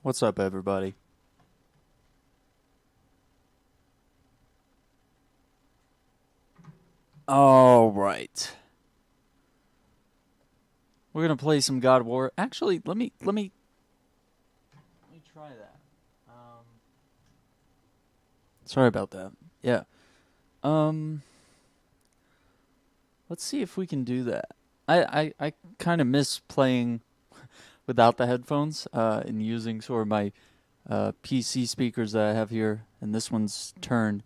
What's up, everybody? All right. We're gonna play some God of War. Actually, let me try that. Sorry about that. Yeah. Um. Let's see if we can do that. I kind of miss playing without the headphones. And using sort of my PC speakers that I have here, and this one's turned.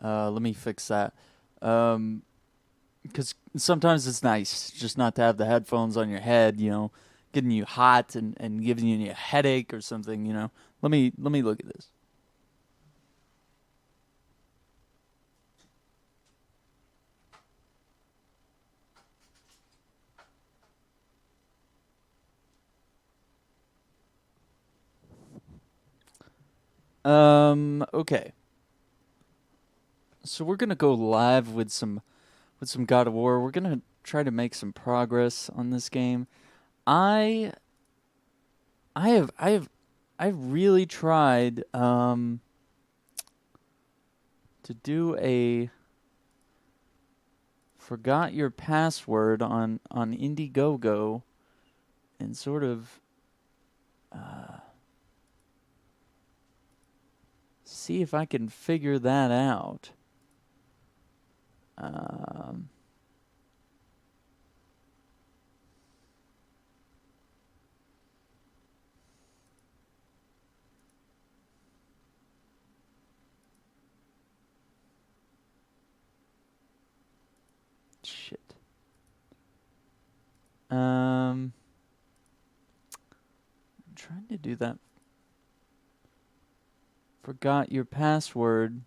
Let me fix that. Because sometimes it's nice just not to have the headphones on your head, getting you hot and giving you a headache or something. Let me look at this. Okay. So we're gonna go live with some God of War. We're gonna try to make some progress on this game. I I have I have I've really tried to do a forgot your password on Indiegogo and sort of see if I can figure that out. Um, Shit. I'm trying to do that. Forgot your password.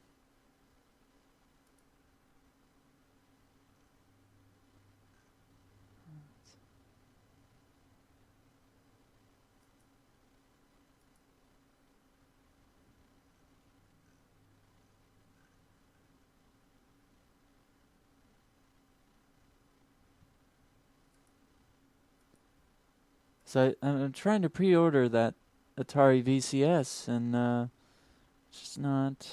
So I'm trying to pre-order that Atari VCS, and it's just not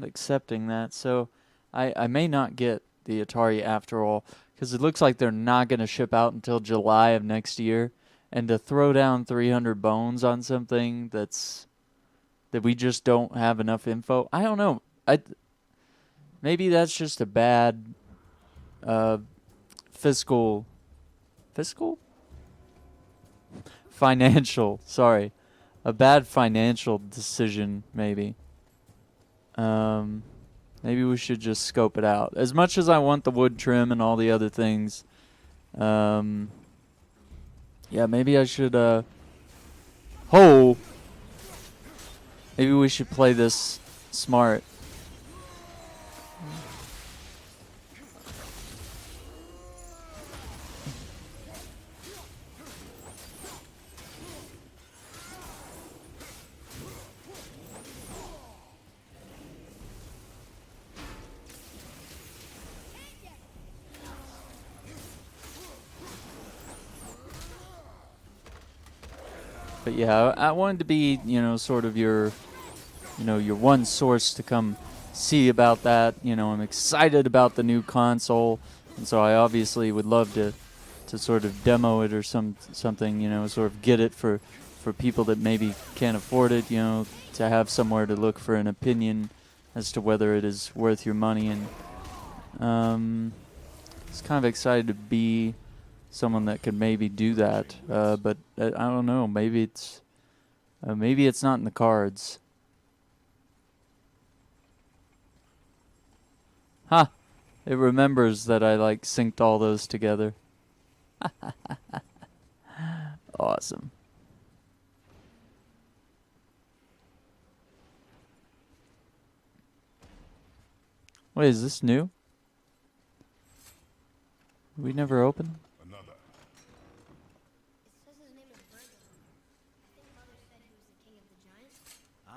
accepting that. So I may not get the Atari after all, because it looks like they're not going to ship out until July of next year. And to throw down 300 bones on something that we just don't have enough info, I don't know. Maybe that's just a bad uh, fiscal financial. Sorry, a bad financial decision. Um, maybe we should just scope it out. As much as I want the wood trim and all the other things, yeah, maybe I should. Maybe we should play this smart. But yeah, I wanted to be, sort of your one source to come see about that. I'm excited about the new console, and so I obviously would love to sort of demo it or something, sort of get it for people that maybe can't afford it, to have somewhere to look for an opinion as to whether it is worth your money. And it's kind of excited to be someone that could maybe do that, but I don't know. Maybe it's not in the cards. Ha! It remembers that I synced all those together. Awesome. Wait, is this new? We never opened?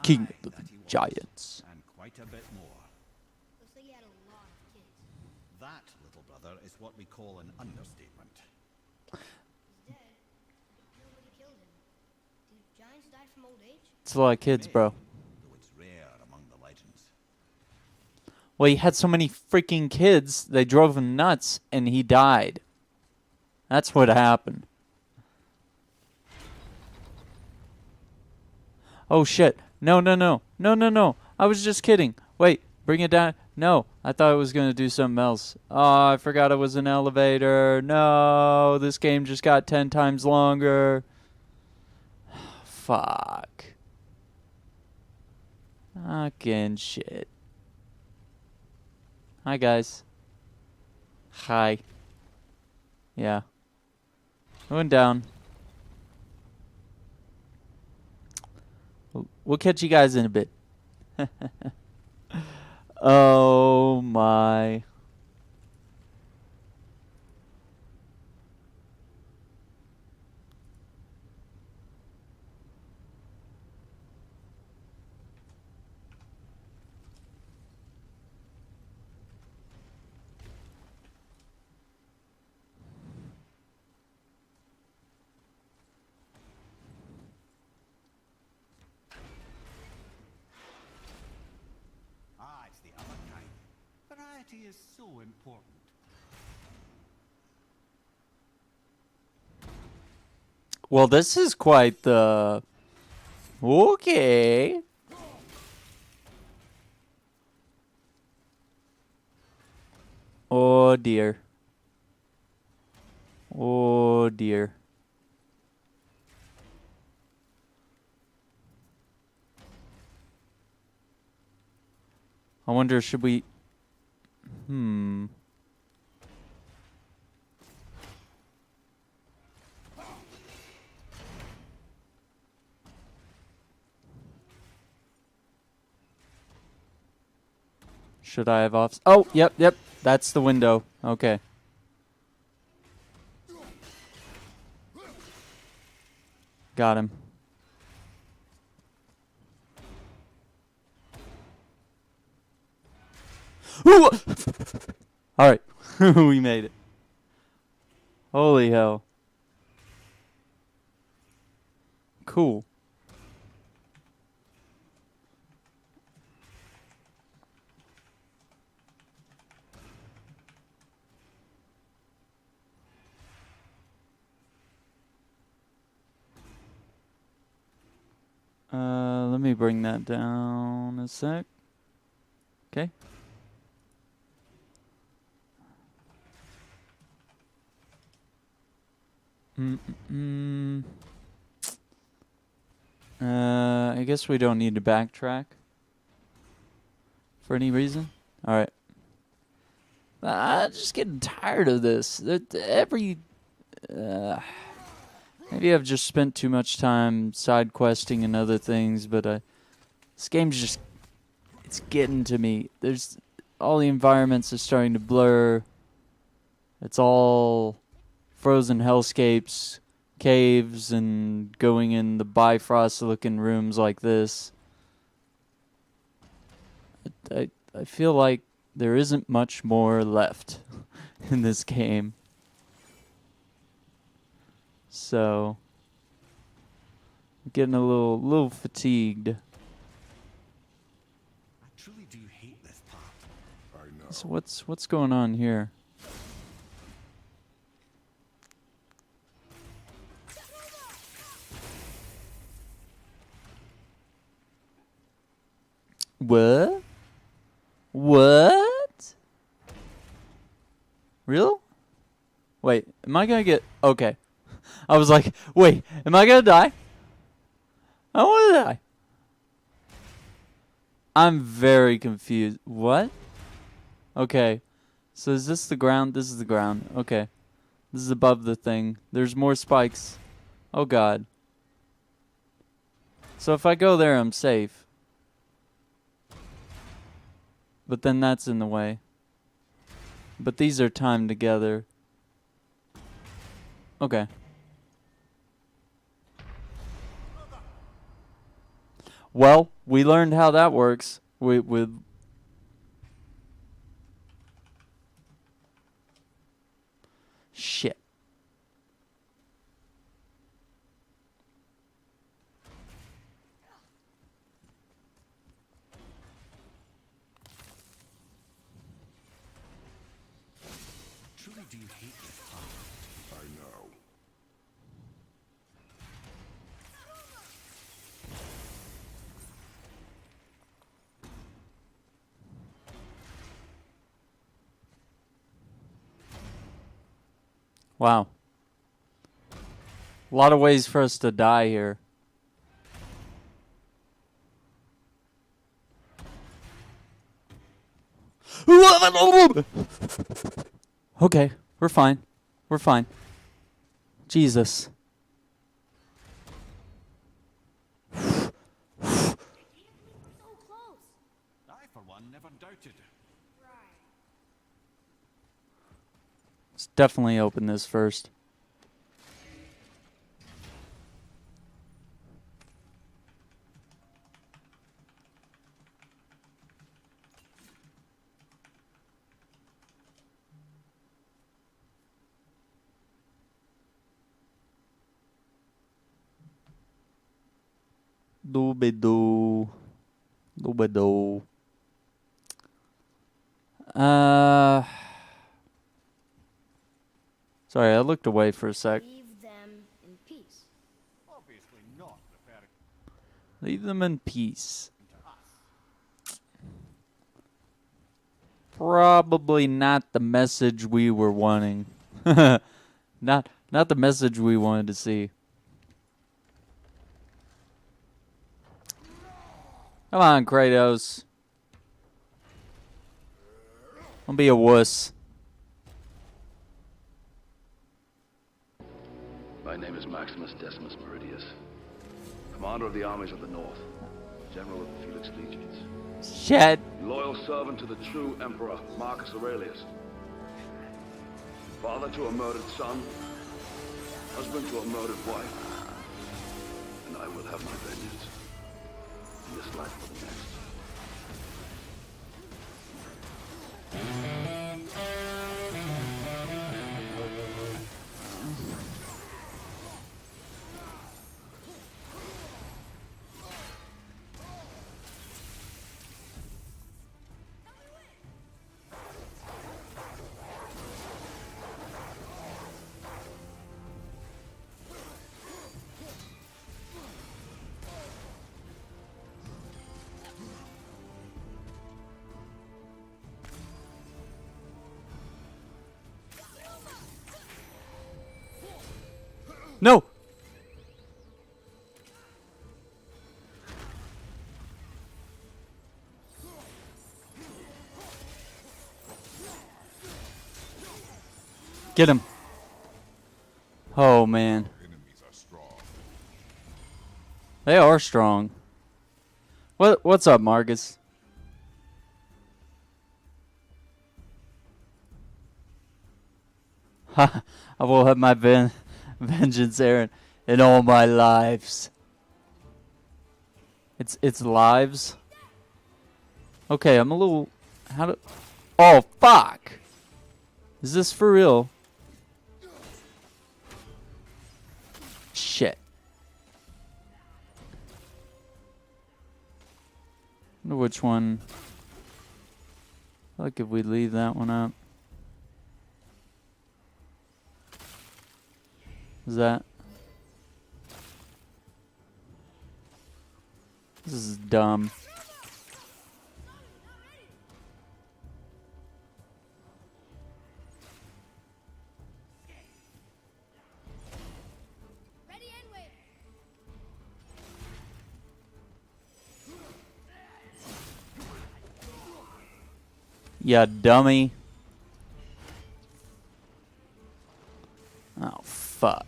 King of the Giants. And quite a bit more. Looks like he had a lot of kids. That, little brother, is what we call an understatement. He's dead. Nobody killed him. Do giants die from old age? It's a lot of kids, bro. Though it's rare among the legends. Well, he had so many freaking kids, they drove him nuts, and he died. That's what happened. Oh, shit. No, no, no. No, no, no. I was just kidding. Wait, bring it down. No, I thought it was going to do something else. Oh, I forgot it was an elevator. No, this game just got 10 times longer. Fuck. Fucking shit. Hi, guys. Hi. Yeah. Going down. We'll catch you guys in a bit. Oh my. It's the other kind. Variety is so important. Well, this is quite the... Okay. Oh, dear. Oh, dear. I wonder, should we... Should I have off... Oh, yep, yep. That's the window. Okay. Got him. Ooh! All right. We made it. Holy hell. Cool. Let me bring that down a sec. Okay. I guess we don't need to backtrack for any reason. All right. I'm just getting tired of this. Maybe I've just spent too much time side questing and other things, but this game's just, it's getting to me. There's all the environments are starting to blur. It's all frozen hellscapes, caves, and going in the Bifrost-looking rooms like this. I feel like there isn't much more left in this game. So, I'm getting a little fatigued. I truly do hate this part. I know. So what's going on here? What? What? Real? Wait, am I gonna get... Okay. I was like, wait, am I gonna die? I want to die. I'm very confused. What? Okay. So is this the ground? This is the ground. Okay. This is above the thing. There's more spikes. Oh, God. So if I go there, I'm safe. But then that's in the way. But these are timed together. Okay. Well, we learned how that works. do you hate your father? I know. Wow. A lot of ways for us to die here. Okay, we're fine. We're fine. Jesus. So close. I, for one, never doubted. Right. Let's definitely open this first. Doobido. Doobido. Sorry, I looked away for a sec. Leave them in peace. Obviously not referring Leave them in peace. to us. Probably not the message we were wanting. not the message we wanted to see. Come on, Kratos. Don't be a wuss. My name is Maximus Decimus Meridius, commander of the armies of the North, general of the Felix Legions, Shit. loyal servant to the true emperor, Marcus Aurelius, father to a murdered son, husband to a murdered wife, and I will have my vengeance, in this life or the next. No. Get him. Oh, man. Enemies are strong. They are strong. What's up, Marcus? Ha! I will have my vengeance, Aaron, in all my lives. It's lives. Okay, I'm a little. Oh, fuck! Is this for real? Shit. I wonder which one. Like if we leave that one up. Is that? This is dumb. Ready and wait. Yeah, dummy. Oh, fuck.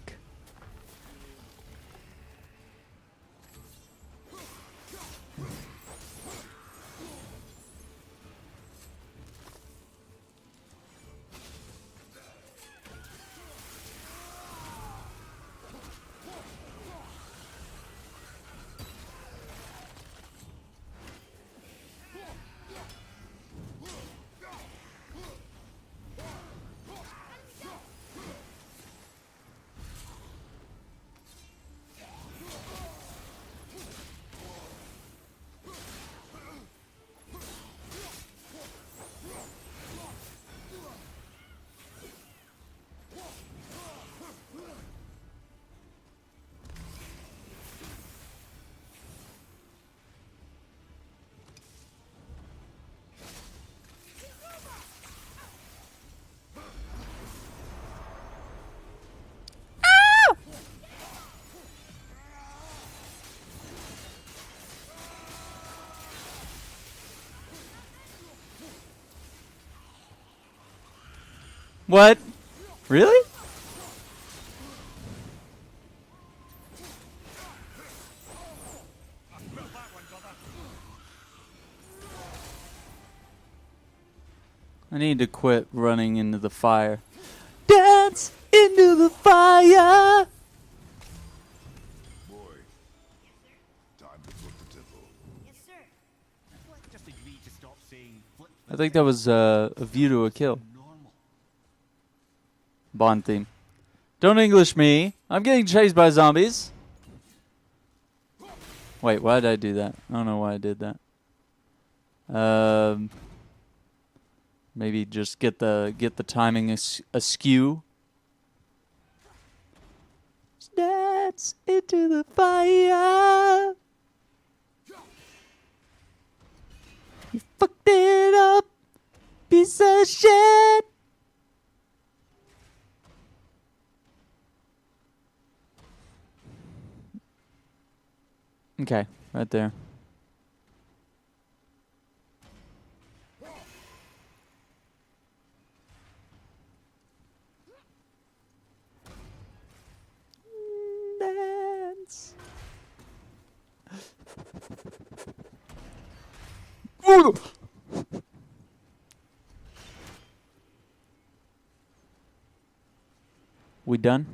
What? Really? I need to quit running into the fire. Dance into the fire! Boy, time to flip the temple. Yes, sir. Just agree to stop saying flip I think that was a view to a kill. normal. Bond theme. Don't English me. I'm getting chased by zombies. Wait, why did I do that? I don't know why I did that. Maybe just get the timing askew. Dance into the fire. You fucked it up, piece of shit. Okay, right there. Dance. Ooh. We done?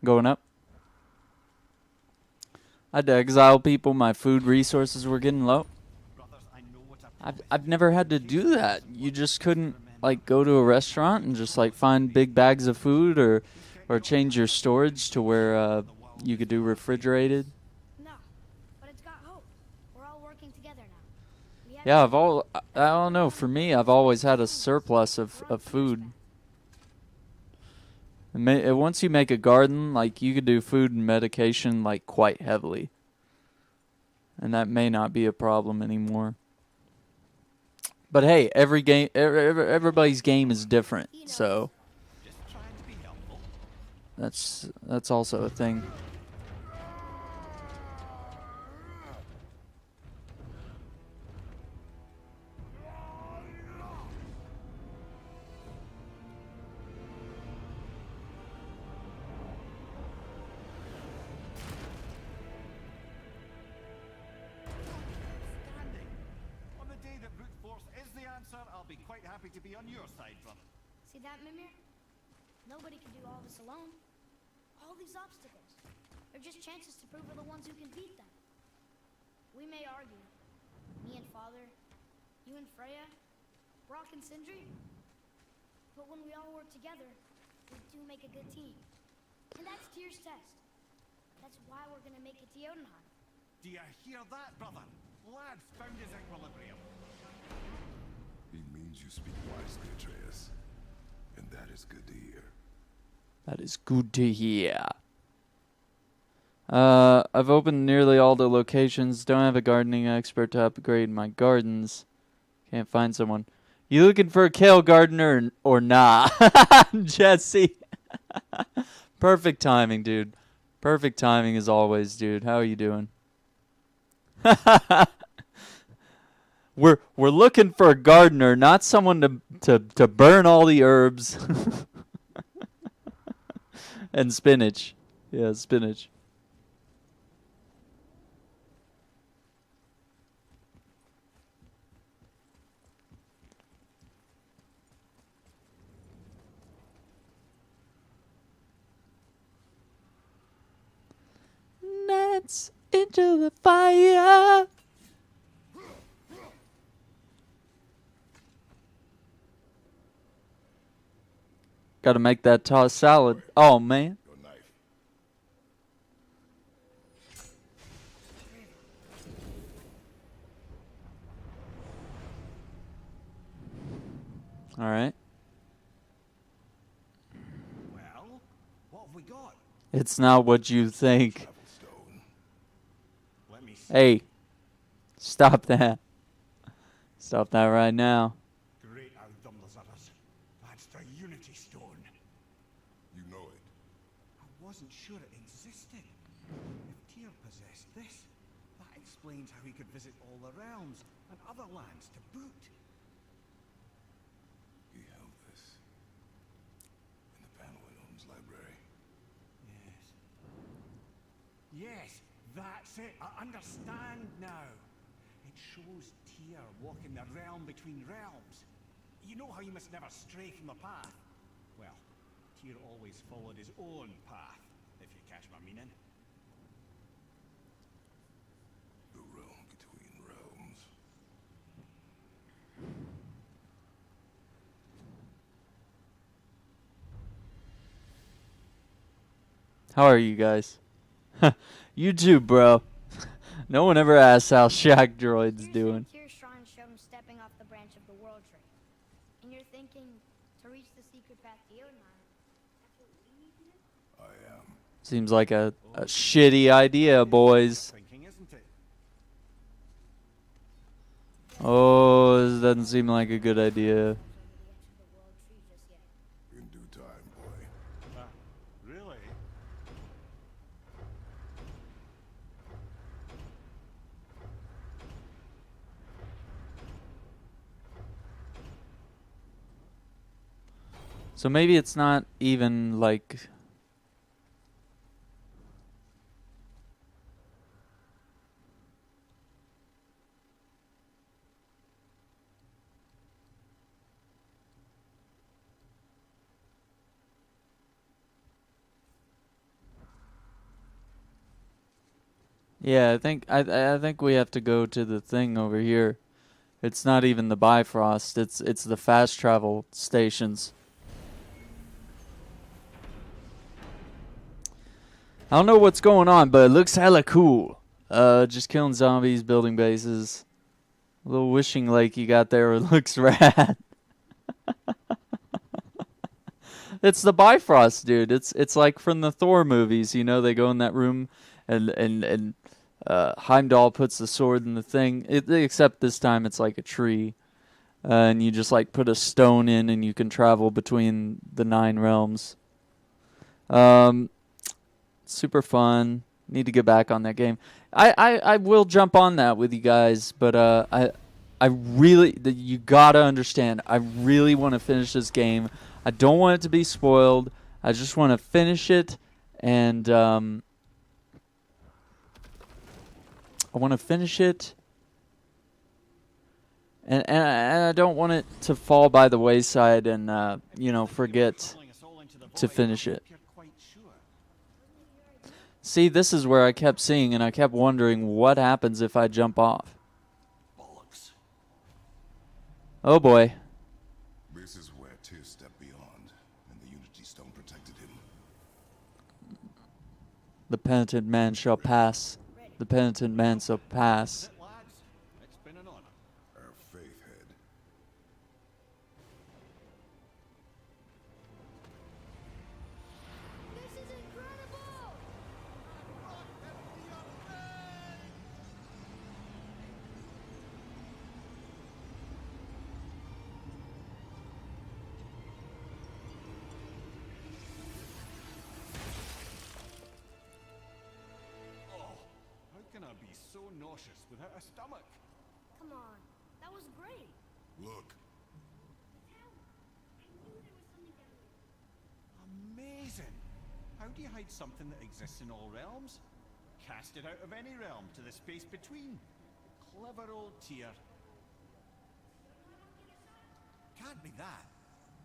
Going up? I had to exile people. My food resources were getting low. Brothers, I know what a I've never had to do that. You just couldn't like go to a restaurant and just like find big bags of food or change your storage to where you could do refrigerated. No, but it's got hope. We're all working together now. We have Yeah, I don't know. For me, I've always had a surplus of food. Once you make a garden, like you could do food and medication like quite heavily, and that may not be a problem anymore. But hey, everybody's game is different, so just trying to be helpful. that's also a thing. Standing. On the day that brute force is the answer, I'll be quite happy to be on your side, brother. See that, Mimir? Nobody can do all this alone. All these obstacles. They're just chances to prove we're the ones who can beat them. We may argue. Me and Father, you and Freya, Brock and Sindri. But when we all work together, we do make a good team. And that's Tyr's test. That's why we're gonna make it to Jotunheim. Do you hear that, brother? Lad's found his equilibrium. He means you speak wisely, Atreus. And that is good to hear. That is good to hear. I've opened nearly all the locations. Don't have a gardening expert to upgrade my gardens. Can't find someone. You looking for a kale gardener or nah? Jesse. Perfect timing, dude. Perfect timing as always, dude. How are you doing? We're looking for a gardener, not someone to burn all the herbs. And spinach. Yeah, spinach. Nuts into the fire. Gotta make that tossed salad. Oh, man. Your knife. All right. Well, what have we got? It's not what you think. Travel stone. Let me see. Hey, stop that. Stop that right now. Great Outdumblers. That's the Unity Stone. You know it. I wasn't sure it existed. If Tyr possessed this, that explains how he could visit all the realms and other lands to boot. He held this. That's it. I understand now. It shows Tyr walking the realm between realms. You know how you must never stray from the path? Well, Tyr always followed his own path, if you catch my meaning. The realm between realms. How are you guys? You too, bro. No one ever asks how Shack Droid's doing. Tyr's shrine showed him stepping off the branch of the world tree. And you're thinking, to reach the secret path to Jotunheim, that's what we need to do? I am. Seems like a shitty idea, boys. Thinking, isn't it? Oh, this doesn't seem like a good idea. Over the edge of the world tree just yet. In due time, boy. Really? So maybe it's not even like... Yeah, I think we have to go to the thing over here. It's not even the Bifrost, it's the fast travel stations. I don't know what's going on, but it looks hella cool. Just killing zombies, building bases. A little wishing lake you got there looks rad. It's the Bifrost, dude. It's like from the Thor movies, you know, they go in that room and Heimdall puts the sword in the thing. Except this time it's like a tree. And you just like put a stone in and you can travel between the 9 realms. Super fun. Need to get back on that game. I will jump on that with you guys, but I really, you gotta understand, I really want to finish this game. I don't want it to be spoiled. I just want to finish it, and I want to finish it, and I don't want it to fall by the wayside and you know, forget to finish it. See, this is where I kept seeing, and I kept wondering what happens if I jump off. Bollocks. Oh boy. This is where Tyr stepped beyond, and the Unity Stone protected him. The penitent man shall pass. The penitent man shall pass. Lads, it's been an honor. Our faith head. This is incredible! Oh, how can I be so nauseous without a stomach? Come on, that was great. Look. Amazing! How do you hide something that exists in all realms? Cast it out of any realm to the space between. Clever old Tyr. Can't be that.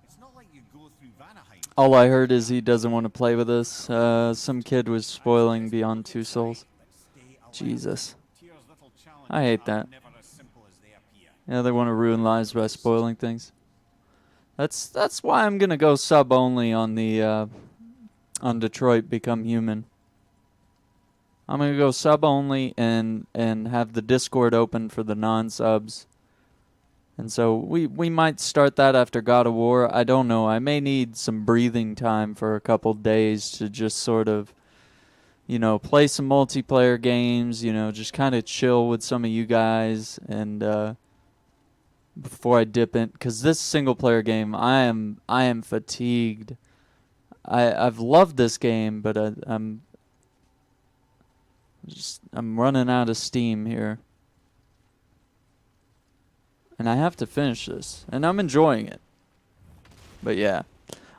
It's not like you go through Vanaheim. All I heard is he doesn't want to play with us. Some kid was spoiling Beyond Two Souls. Jesus. Tyr's little I hate challenges that. are never as simple as they appear. Yeah, they want to ruin lives by spoiling things. That's why I'm gonna go sub only on the on Detroit Become Human. I'm gonna go sub only and have the Discord open for the non-subs. And so we might start that after God of War. I don't know. I may need some breathing time for a couple days to just sort of, you know, play some multiplayer games, you know, just kind of chill with some of you guys and before I dip in, cuz this single player game, I am fatigued. I've loved this game, but I'm running out of steam here. And I have to finish this. And I'm enjoying it. But yeah.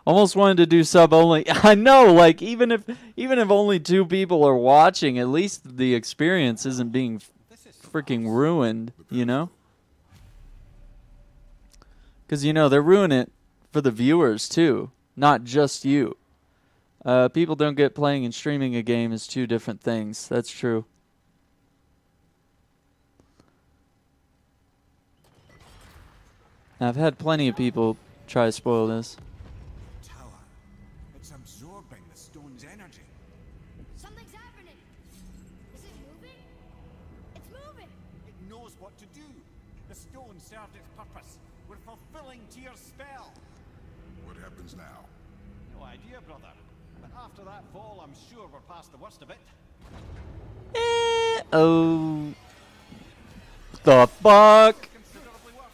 Almost wanted to do sub only. I know, like even if only 2 people are watching, at least the experience isn't being freaking ruined, you know? Because, you know, they're ruining it for the viewers, too. Not just you. People don't get playing and streaming a game as 2 different things. That's true. I've had plenty of people try to spoil this. Tower. It's absorbing the stone's energy. Something's happening. Is it moving? It's moving. It knows what to do. The stone served its purpose. We're fulfilling Tyr's spell. What happens now? No idea, brother. But after that fall, I'm sure we're past the worst of it. Oh. The fuck? Considerably worse.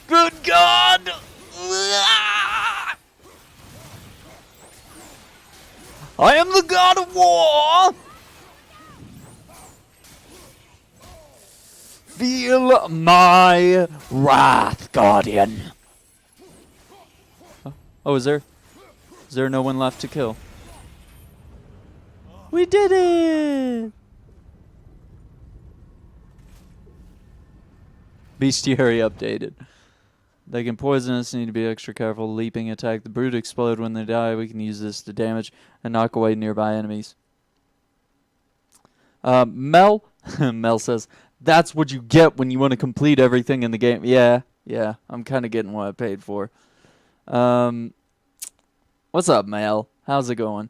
Good God! I am the god of war! Feel my wrath, Guardian. Oh, is there no one left to kill? We did it! Bestiary updated. They can poison us, need to be extra careful. Leaping attack. The brute explode when they die. We can use this to damage and knock away nearby enemies. Mel says, that's what you get when you want to complete everything in the game. Yeah, I'm kind of getting what I paid for. What's up, Mel? How's it going?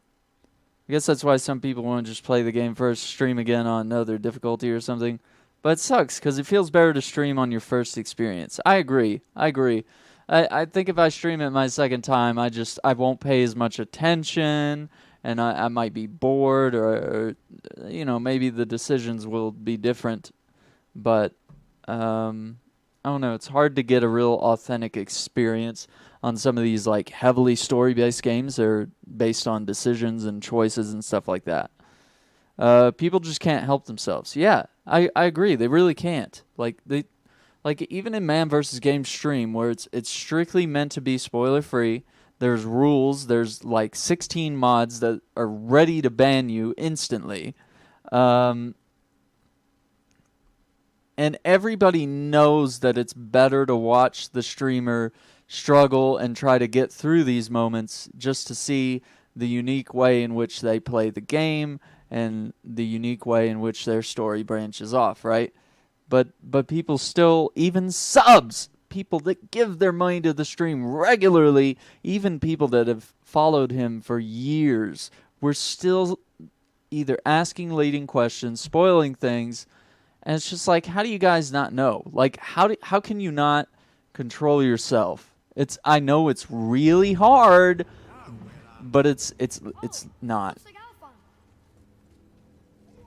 I guess that's why some people want to just play the game first, stream again on another difficulty or something. But it sucks, because it feels better to stream on your first experience. I agree. I think if I stream it my second time, I won't pay as much attention, and I might be bored, or you know, maybe the decisions will be different. But, I don't know, it's hard to get a real authentic experience on some of these, like, heavily story-based games that are based on decisions and choices and stuff like that. People just can't help themselves. Yeah, I agree. They really can't. Like even in Man vs. Game stream, where it's strictly meant to be spoiler free. There's rules. There's like 16 mods that are ready to ban you instantly. And everybody knows that it's better to watch the streamer struggle and try to get through these moments just to see the unique way in which they play the game and the unique way in which their story branches off, right? But people still, even subs, people that give their money to the stream regularly, even people that have followed him for years, we're still either asking leading questions, spoiling things, and it's just like, how do you guys not know? Like, how can you not control yourself? I know it's really hard, but it's not. Looks like Alpha.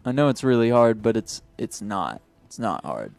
I know it's really hard, but it's not. It's not hard.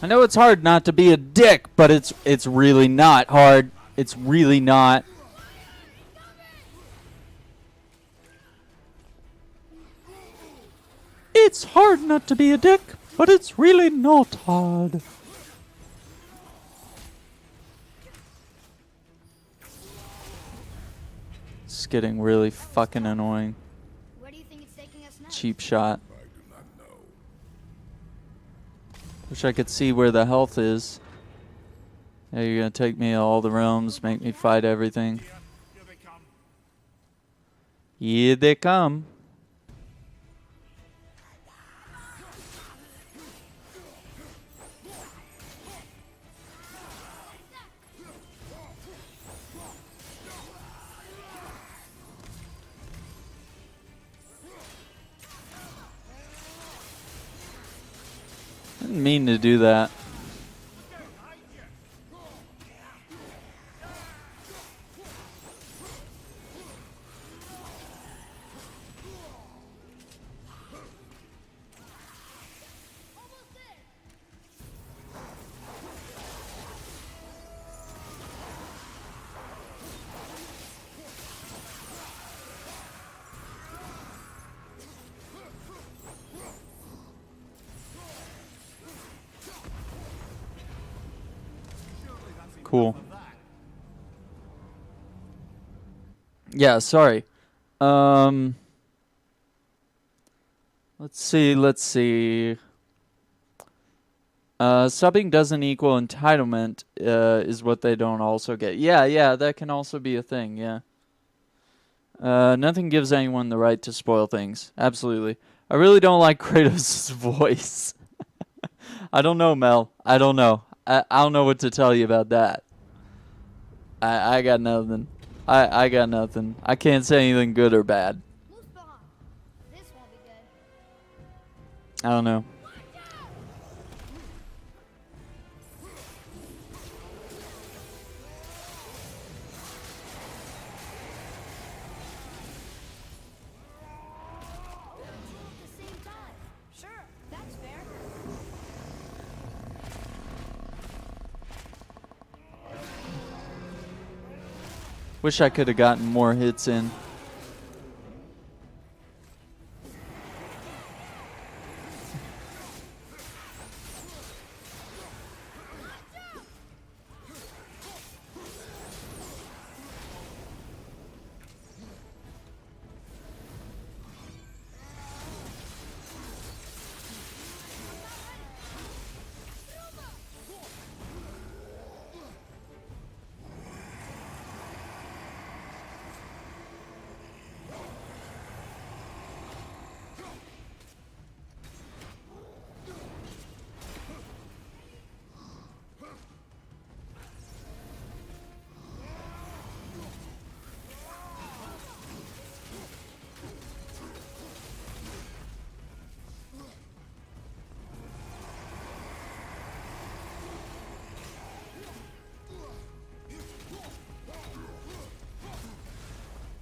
I know it's hard not to be a dick, but it's really not hard. It's really not. It's hard not to be a dick, but it's really not hard. It's getting really fucking annoying. Where do you think it's taking us next? Cheap shot. I do not know. Wish I could see where the health is. Yeah, you're gonna take me to all the realms, make me fight everything. Here they come. Here they come. Didn't mean to do that. Cool. Yeah, sorry. Let's see. Subbing doesn't equal entitlement, is what they don't also get. Yeah, that can also be a thing, yeah. Nothing gives anyone the right to spoil things. Absolutely. I really don't like Kratos' voice. I don't know, Mel. I don't know. I don't know what to tell you about that. I got nothing. I got nothing. I can't say anything good or bad. Muspelheim. This won't be good. I don't know. At the same time. Sure, that's fair. Wish I could have gotten more hits in.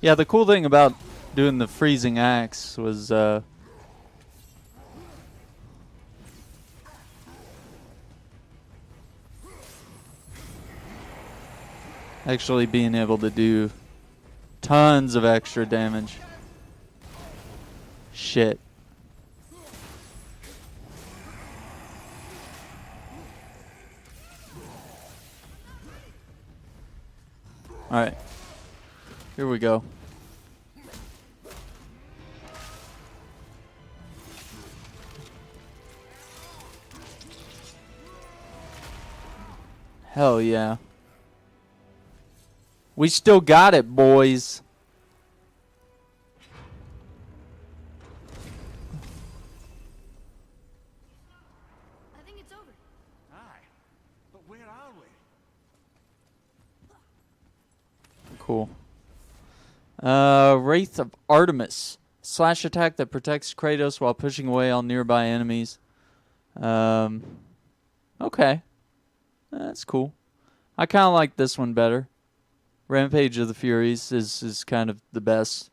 Yeah, the cool thing about doing the freezing axe was actually being able to do tons of extra damage. Shit. Alright. Here we go. Hell yeah. We still got it, boys. I think it's over. Aye. But where are we? Cool. Wraith of Artemis. Slash attack that protects Kratos while pushing away all nearby enemies. Okay. That's cool. I kind of like this one better. Rampage of the Furies is kind of the best.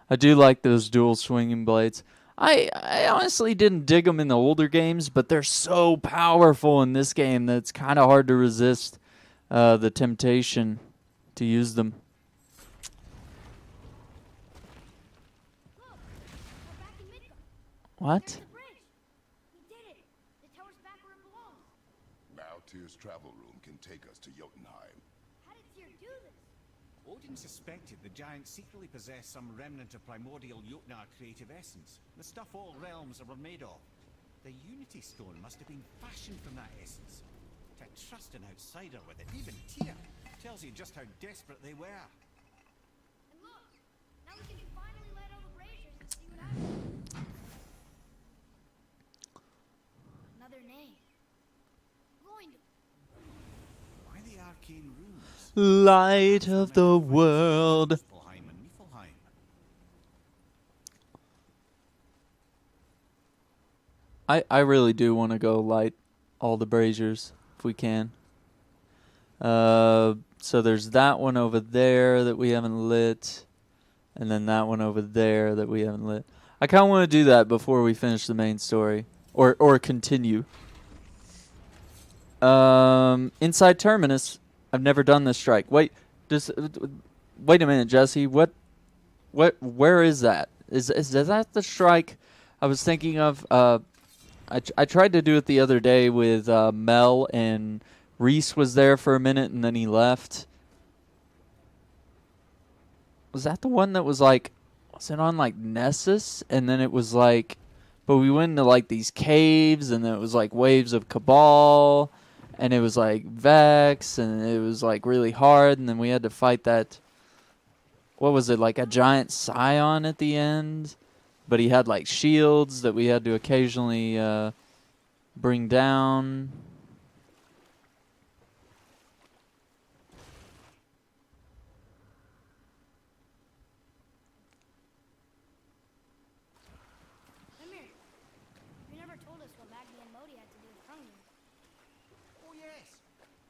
I do like those dual swinging blades. I honestly didn't dig them in the older games, but they're so powerful in this game that it's kind of hard to resist the temptation to use them. Look, we're back in Midgard. What? There's the bridge. We did it. The tower's back where it belongs. Now Tyr's travel room can take us to Jotunheim. How did Tyr do this? Odin suspected the giants secretly possessed some remnant of primordial Jotnar creative essence, the stuff all realms were made of. The Unity Stone must have been fashioned from that essence. To trust an outsider with it, even Tyr, tells you just how desperate they were. And look, now we can finally light all the braziers and see what happens. Another name. Going to. Why the arcane runes? Light of the world. Muspelheim and Niflheim. I really do want to go light all the braziers if we can. So there's that one over there that we haven't lit, and then that one over there that we haven't lit. I kind of want to do that before we finish the main story, or continue. Inside Terminus, I've never done this strike. Wait a minute, Jesse. Where is that? Is that the strike I was thinking of? I tried to do it the other day with Mel, and Reese was there for a minute and then he left. Was that the one that was like, was it on like Nessus? And then it was like, but we went into like these caves and then it was like waves of Cabal and it was like Vex and it was like really hard and then we had to fight that, what was it, like a giant Scion at the end? But he had like shields that we had to occasionally bring down. Emir, you never told us what Magni and Modi had to do with Hrungnir. Oh yes.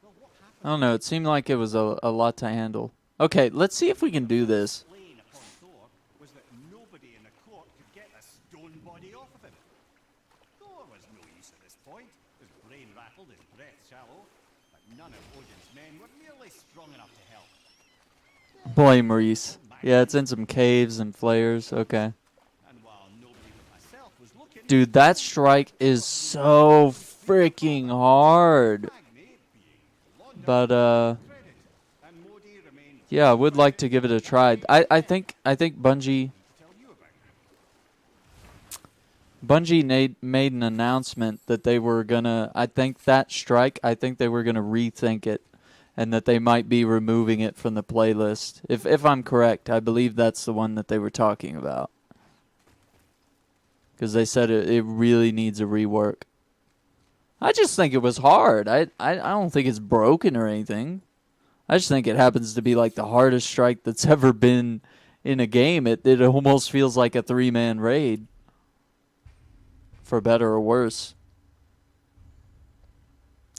Well, what happened? I don't know, it seemed like it was a lot to handle. Okay, let's see if we can do this. Plain upon Thor was that nobody in the court could get the stone body off of him. Thor was no use at this point. His brain rattled, his breath shallow, but none of Odin's men were nearly strong enough to help. Boy, Maurice. Yeah, it's in some caves and flares. Okay. And while nobody but myself was looking, Dude, that strike is so freaking hard. Magni, being laundered But, credit, and Modi remained yeah, I would like to give it a try. I think Bungie... to tell you about. Bungie made an announcement that they were gonna, I think they were gonna rethink it, and that they might be removing it from the playlist. If I'm correct, I believe that's the one that they were talking about. Because they said it really needs a rework. I just think it was hard. I don't think it's broken or anything. I just think it happens to be like the hardest strike that's ever been in a game. It almost feels like a 3-man raid. For better or worse.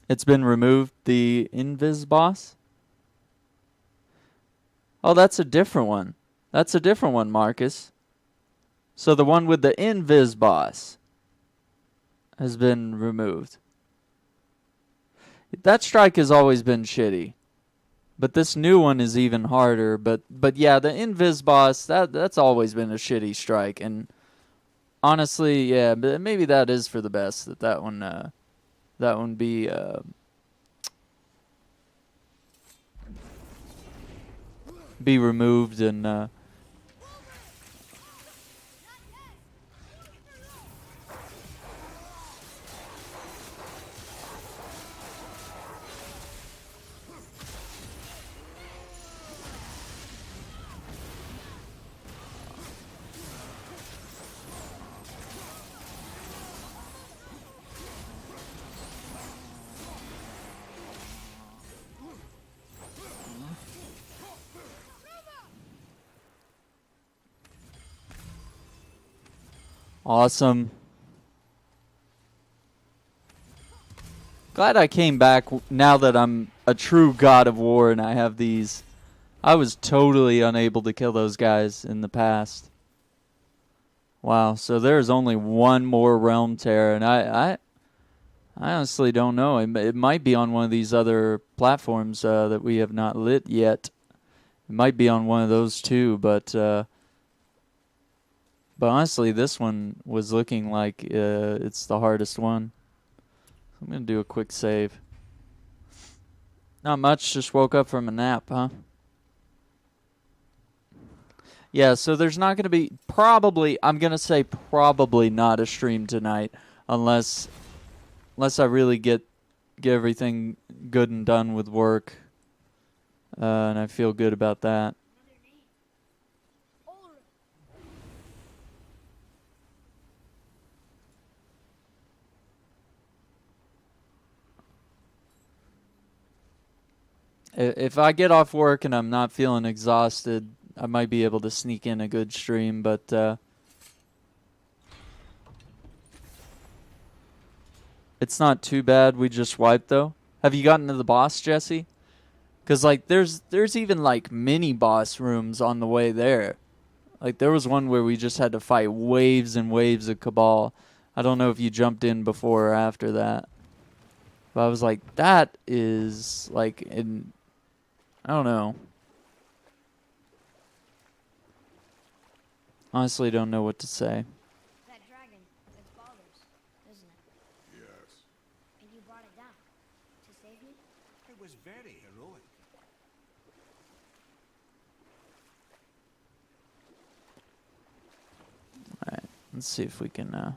It's been removed, the Invis boss? Oh, that's a different one. That's a different one, Marcus. So the one with the Invis boss has been removed. That strike has always been shitty. But this new one is even harder. But yeah, the Invis boss, that's always been a shitty strike. And honestly, yeah, but maybe that is for the best that one be removed and awesome. Glad I came back now that I'm a true god of war and I have these. I was totally unable to kill those guys in the past. Wow. So there's only one more realm tear, and I honestly don't know. It might be on one of these other platforms that we have not lit yet. It might be on one of those too, but honestly, this one was looking like it's the hardest one. I'm going to do a quick save. Not much, just woke up from a nap, huh? Yeah, so there's not going to be I'm going to say probably not a stream tonight unless I really get everything good and done with work. And I feel good about that. If I get off work and I'm not feeling exhausted, I might be able to sneak in a good stream, but it's not too bad. We just wiped, though. Have you gotten to the boss, Jesse? Because, like, there's even, like, mini-boss rooms on the way there. Like, there was one where we just had to fight waves and waves of Cabal. I don't know if you jumped in before or after that. But I was like, that is, like, I don't know. Honestly, don't know what to say. That dragon, it's Baldur's, isn't it? Yes. And you brought it down to save me? It was very heroic. Alright, let's see if we can,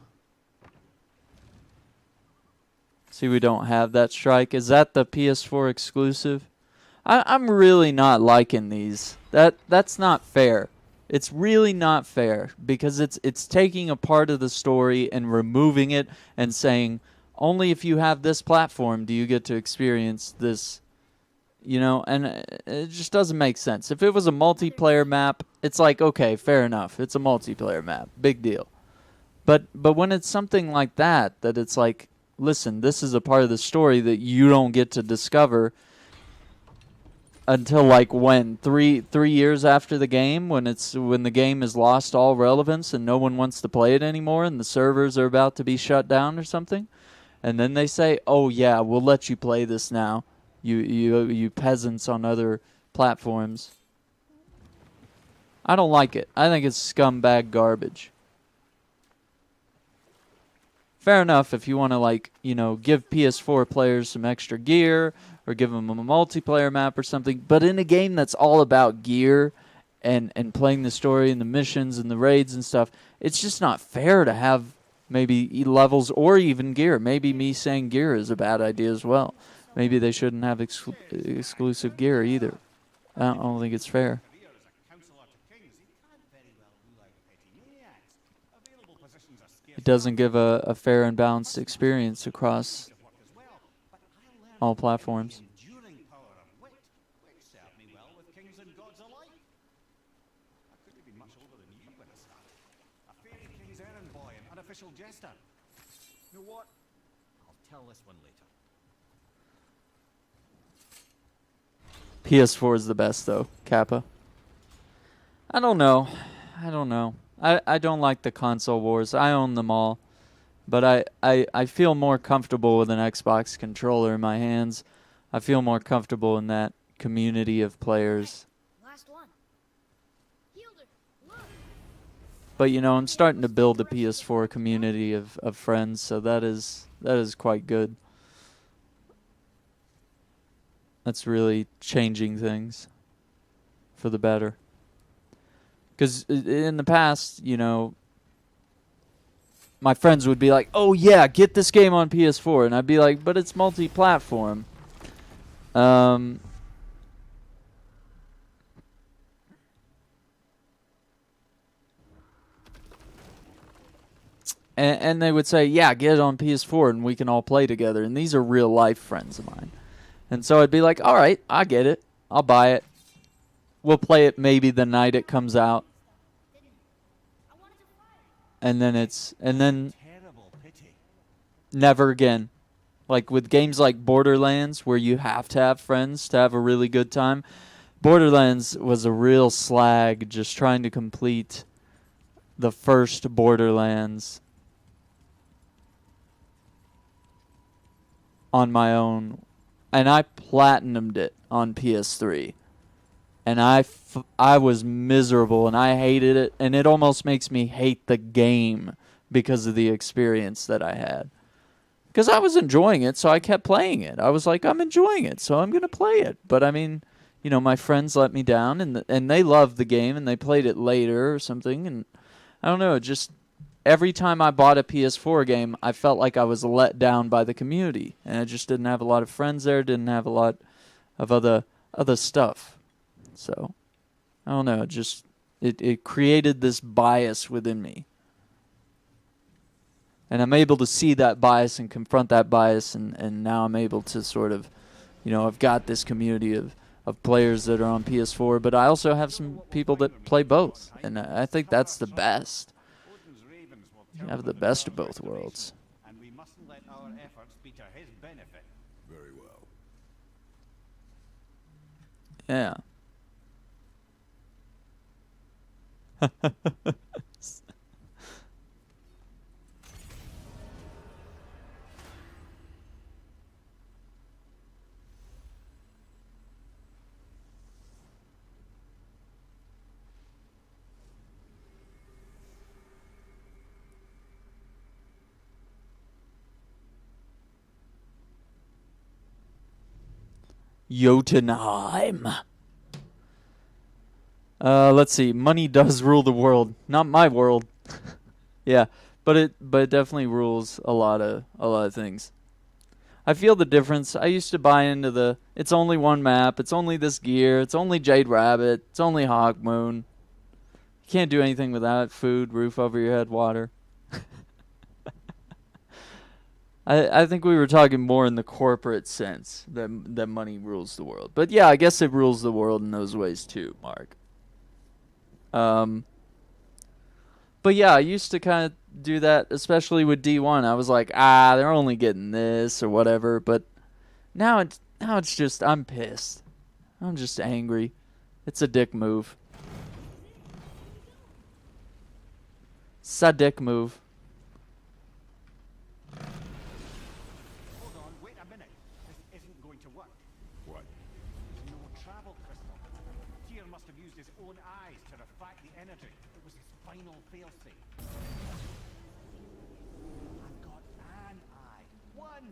see we don't have that strike. Is that the PS4 exclusive? I'm really not liking these. That's not fair. It's really not fair because it's taking a part of the story and removing it and saying only if you have this platform do you get to experience this, you know, and it just doesn't make sense. If it was a multiplayer map, it's like, okay, fair enough. It's a multiplayer map. Big deal. But when it's something like that it's like, listen, this is a part of the story that you don't get to discover until like when 3 years after the game, when the game has lost all relevance and no one wants to play it anymore and the servers are about to be shut down or something, and then they say, oh yeah, we'll let you play this now, you peasants on other platforms. I don't like it. I think it's scumbag garbage. Fair enough if you want to, like, you know, give PS4 players some extra gear or give them a multiplayer map or something. But in a game that's all about gear and playing the story and the missions and the raids and stuff, it's just not fair to have maybe levels or even gear. Maybe me saying gear is a bad idea as well. Maybe they shouldn't have exclusive gear either. I don't think it's fair. It doesn't give a fair and balanced experience across all platforms. Jester. You know what? I'll tell this one later. PS4 is the best, though, Kappa. I don't know. I don't like the console wars. I own them all. But I feel more comfortable with an Xbox controller in my hands. I feel more comfortable in that community of players. Last one. Healed her. Look. But, you know, I'm starting to build a PS4 community of friends, so that is quite good. That's really changing things for the better. Because in the past, you know, my friends would be like, oh yeah, get this game on PS4. And I'd be like, but it's multi-platform. And they would say, yeah, get it on PS4 and we can all play together. And these are real life friends of mine. And so I'd be like, all right, I get it. I'll buy it. We'll play it maybe the night it comes out. And then never again. Like with games like Borderlands, where you have to have friends to have a really good time. Borderlands was a real slag just trying to complete the first Borderlands on my own, and I platinumed it on PS3. And I was miserable, and I hated it, and it almost makes me hate the game because of the experience that I had. Because I was enjoying it, so I kept playing it. I was like, I'm enjoying it, so I'm going to play it. But, I mean, you know, my friends let me down, and they loved the game, and they played it later or something. And I don't know, just every time I bought a PS4 game, I felt like I was let down by the community. And I just didn't have a lot of friends there, didn't have a lot of other stuff. So, I don't know, it created this bias within me. And I'm able to see that bias and confront that bias, and now I'm able to sort of, you know, I've got this community of players that are on PS4, but I also have some people that play both, and I think that's the best. You have the best of both worlds. And we mustn't let our efforts be to his benefit. Very well. Yeah. Jotunheim. Let's see. Money does rule the world. Not my world. Yeah, but it definitely rules a lot of things. I feel the difference. I used to buy into it's only one map, it's only this gear, it's only Jade Rabbit, it's only Hawk Moon. You can't do anything without it. Food, roof over your head, water. I think we were talking more in the corporate sense that money rules the world. But yeah, I guess it rules the world in those ways too, Mark. But yeah, I used to kind of do that, especially with D1. I was like, they're only getting this or whatever. But now it's just, I'm pissed. I'm just angry. It's a dick move. It's a dick move. Hold on, wait a minute. This isn't going to work. What? There's no travel crystal. Tyr must have used his own eyes to refract the energy. It was his final failsafe. I've got an eye. One!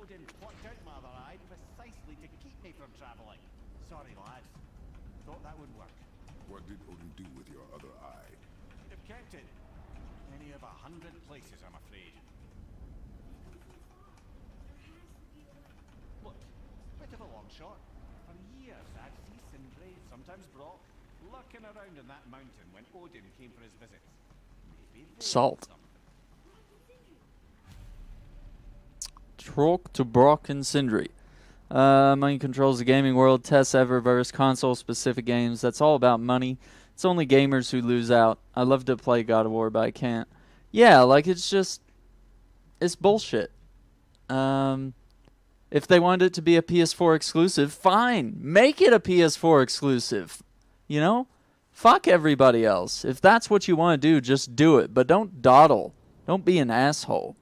Odin plucked out my other eye precisely to keep me from traveling. Sorry, lads. Thought that would work. What did Odin do with your other eye? Could have kept it. Any of 100 places, I'm afraid. Look, bit of a long shot. For years, I'd see Sindri, sometimes Brock, lurking around in that mountain when Odin came for his visits. Maybe they Salt. had something. Talk to Brock and Sindri. Money controls the gaming world. Tests Eververse, console-specific games. That's all about money. It's only gamers who lose out. I love to play God of War, but I can't. Yeah, like, it's bullshit. If they wanted it to be a PS4 exclusive, fine. Make it a PS4 exclusive. You know? Fuck everybody else. If that's what you want to do, just do it. But don't dawdle. Don't be an asshole.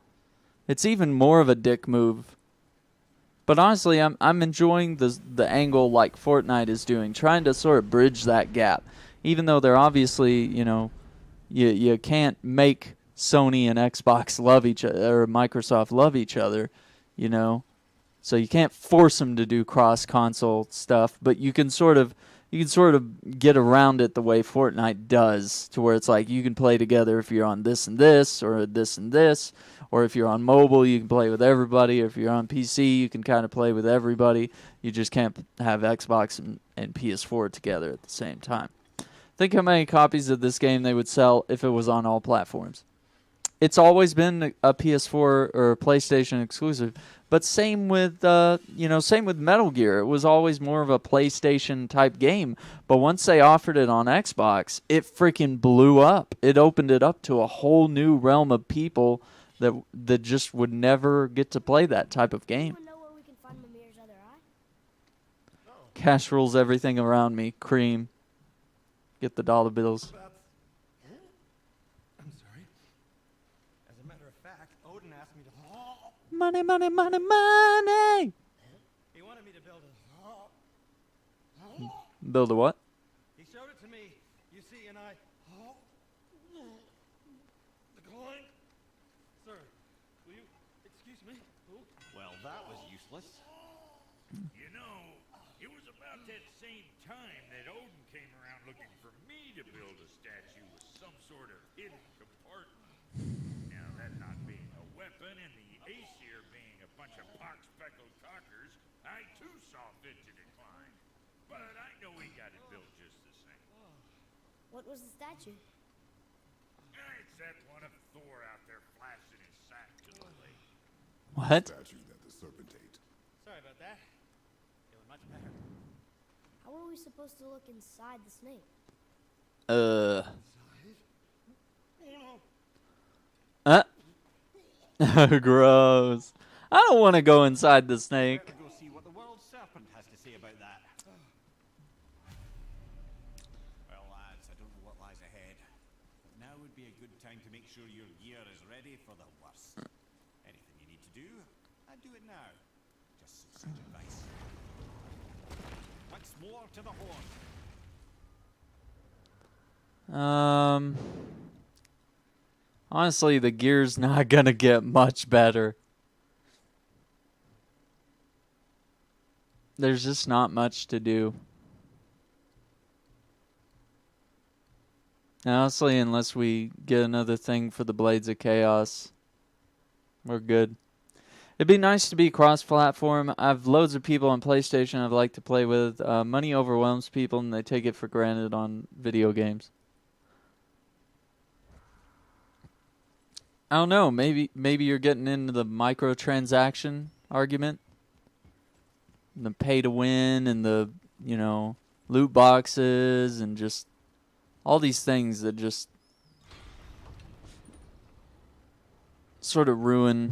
It's even more of a dick move. But honestly, I'm enjoying the angle like Fortnite is doing, trying to sort of bridge that gap. Even though they're obviously, you know, you can't make Sony and Xbox love each other, or Microsoft love each other, you know. So you can't force them to do cross-console stuff, but you can sort of get around it the way Fortnite does, to where it's like you can play together if you're on this and this, or this and this, or if you're on mobile, you can play with everybody, or if you're on PC, you can kind of play with everybody. You just can't have Xbox and PS4 together at the same time. Think how many copies of this game they would sell if it was on all platforms. It's always been a PS4 or a PlayStation exclusive, but same with Metal Gear. It was always more of a PlayStation type game, but once they offered it on Xbox, it freaking blew up. It opened it up to a whole new realm of people that just would never get to play that type of game. Anyone know where we can find Mimir's other eye? Cash rules everything around me. Cream. Get the dollar bills. asked me to. Money, money, money, money. He wanted me to build a. Build a what? He showed it to me, you see, and I. The clank. Sir, will you excuse me? Well, that was useless. You know, it was about that same time that Odin came around looking for me to build a statue with some sort of hidden compartment. Now, that not being a weapon and the Aesir being a bunch of pock-speckled cockers, I too saw fit to decline. But I know he got it built just the same. What was the statue? It's that one of Thor out there flashing his sack to the lake. What? Statue that the serpent ate. Sorry about that. Feeling much better. How are we supposed to look inside the snake? Gross. I don't want to go inside the snake. Better go see what the world serpent has to say about that. Well, lads, I don't know what lies ahead. But now would be a good time to make sure your gear is ready for the worst. Anything you need to do, I'd do it now. Just some sage advice. Once more to the horn. Honestly, the gear's not gonna get much better. There's just not much to do. Honestly, unless we get another thing for the Blades of Chaos, we're good. It'd be nice to be cross-platform. I've loads of people on PlayStation I'd like to play with. Money overwhelms people, and they take it for granted on video games. I don't know. Maybe you're getting into the microtransaction argument, the pay to win, and the loot boxes, and just all these things that just sort of ruin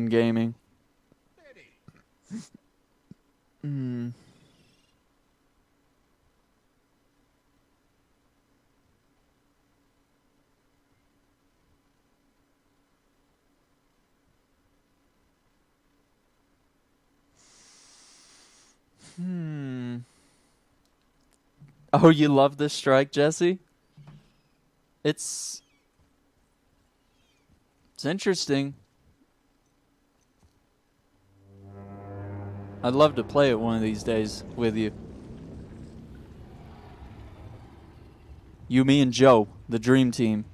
gaming. Oh, you love this strike, Jesse? It's interesting. I'd love to play it one of these days with you. You, me, and Joe, the dream team.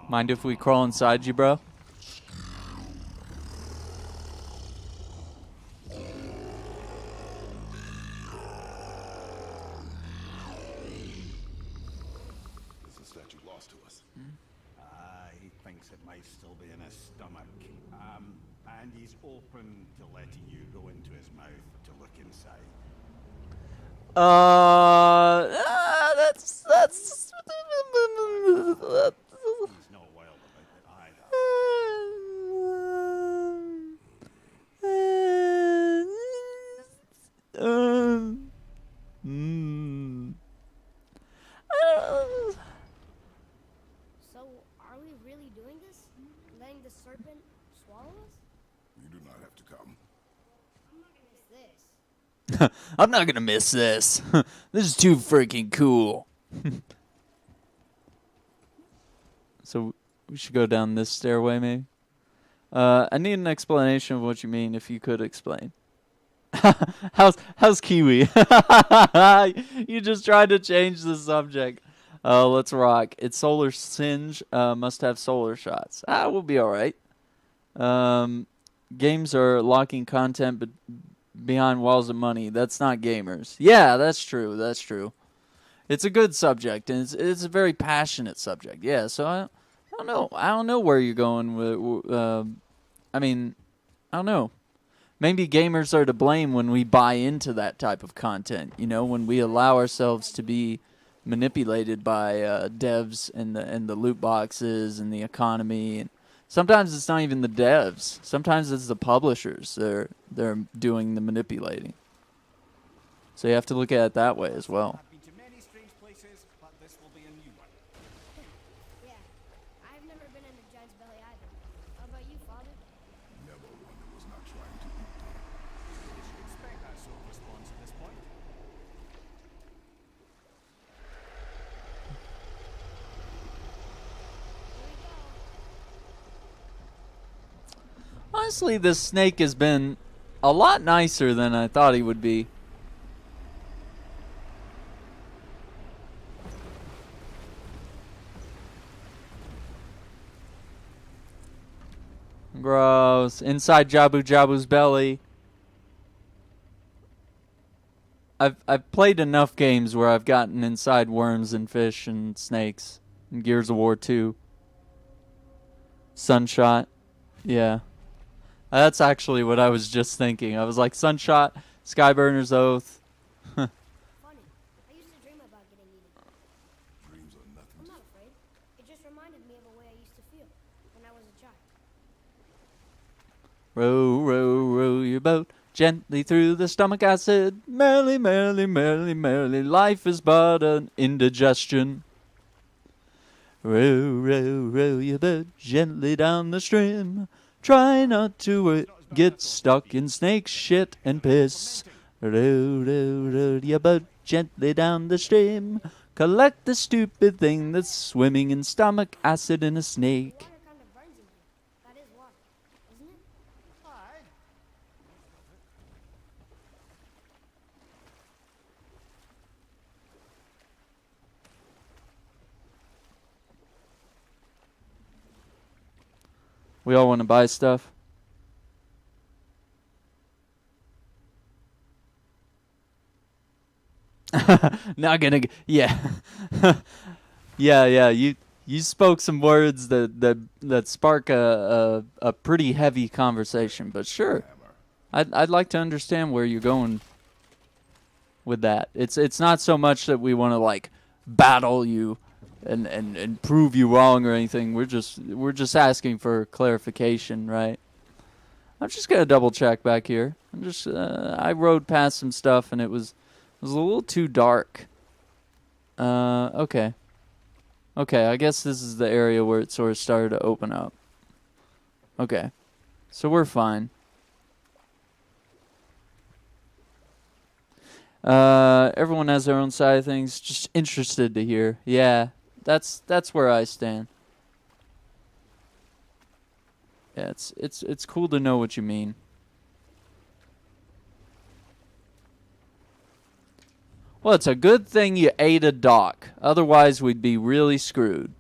Mind if we crawl inside you, bro? Is the statue lost to us? He thinks it might still be in his stomach. And he's open to letting you go into his mouth to look inside. That's He's not wild about it either. So, are we really doing this? Letting the serpent swallow us? You do not have to come. Is this? I'm not gonna miss this. This is too freaking cool. So we should go down this stairway, maybe. I need an explanation of what you mean. If you could explain. How's Kiwi? You just tried to change the subject. Let's rock. It's Solar Singe. Must have solar shots. We'll be all right. Games are locking content behind walls of money. That's not gamers. Yeah, that's true. That's true. It's a good subject, and it's a very passionate subject. Yeah, so I don't know. I don't know where you're going with. I mean, I don't know. Maybe gamers are to blame when we buy into that type of content. You know, when we allow ourselves to be manipulated by devs and the loot boxes and the economy and sometimes it's not even the devs. Sometimes it's the publishers. They're doing the manipulating. So you have to look at it that way as well. I've been to many strange places, but this will be a new one. Yeah, I've never been in a giant's belly either. How about you, Father? Never one who was not trying to eat. You should expect that sort of response at this point. Here we go. Honestly, this snake has been a lot nicer than I thought he would be. Gross. Inside Jabu Jabu's belly. I've played enough games where I've gotten inside worms and fish and snakes. In Gears of War 2. Sunshot. Yeah. That's actually what I was just thinking. I was like, Sunshot, Skyburner's Oath. Funny. I used to dream about getting eaten. Dreams are I'm nothing. not afraid. It just reminded me of a way I used to feel when I was a child. Row, row, row your boat gently through the stomach acid. Merrily, merrily, merrily, merrily, life is but an indigestion. Row, row, row your boat gently down the stream. Try not to get stuck in snake shit and piss. Row, row, row your boat gently down the stream. Collect the stupid thing that's swimming in stomach acid in a snake. Water kind of burns in here. That is water, isn't it? Aye. We all want to buy stuff. Not gonna. Yeah. yeah. You spoke some words that spark a pretty heavy conversation. But sure, I'd like to understand where you're going with that. It's not so much that we want to like battle you and prove you wrong or anything. We're just asking for clarification, right? I'm just gonna double check back here. I rode past some stuff and it was a little too dark. Okay. Okay, I guess this is the area where it sort of started to open up. Okay. So we're fine. Everyone has their own side of things. Just interested to hear. Yeah, that's where I stand. Yeah, it's cool to know what you mean. Well, it's a good thing you ate a dock. Otherwise, we'd be really screwed.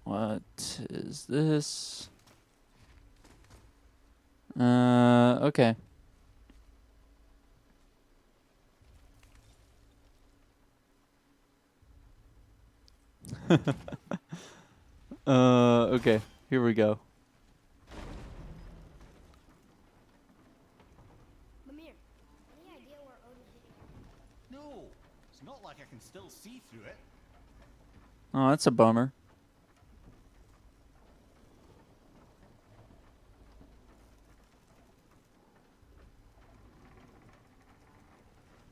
What is this? Okay. Okay. Here we go. Mimir, any idea where Odin hid? No, it's not like I can still see through it. Oh, that's a bummer.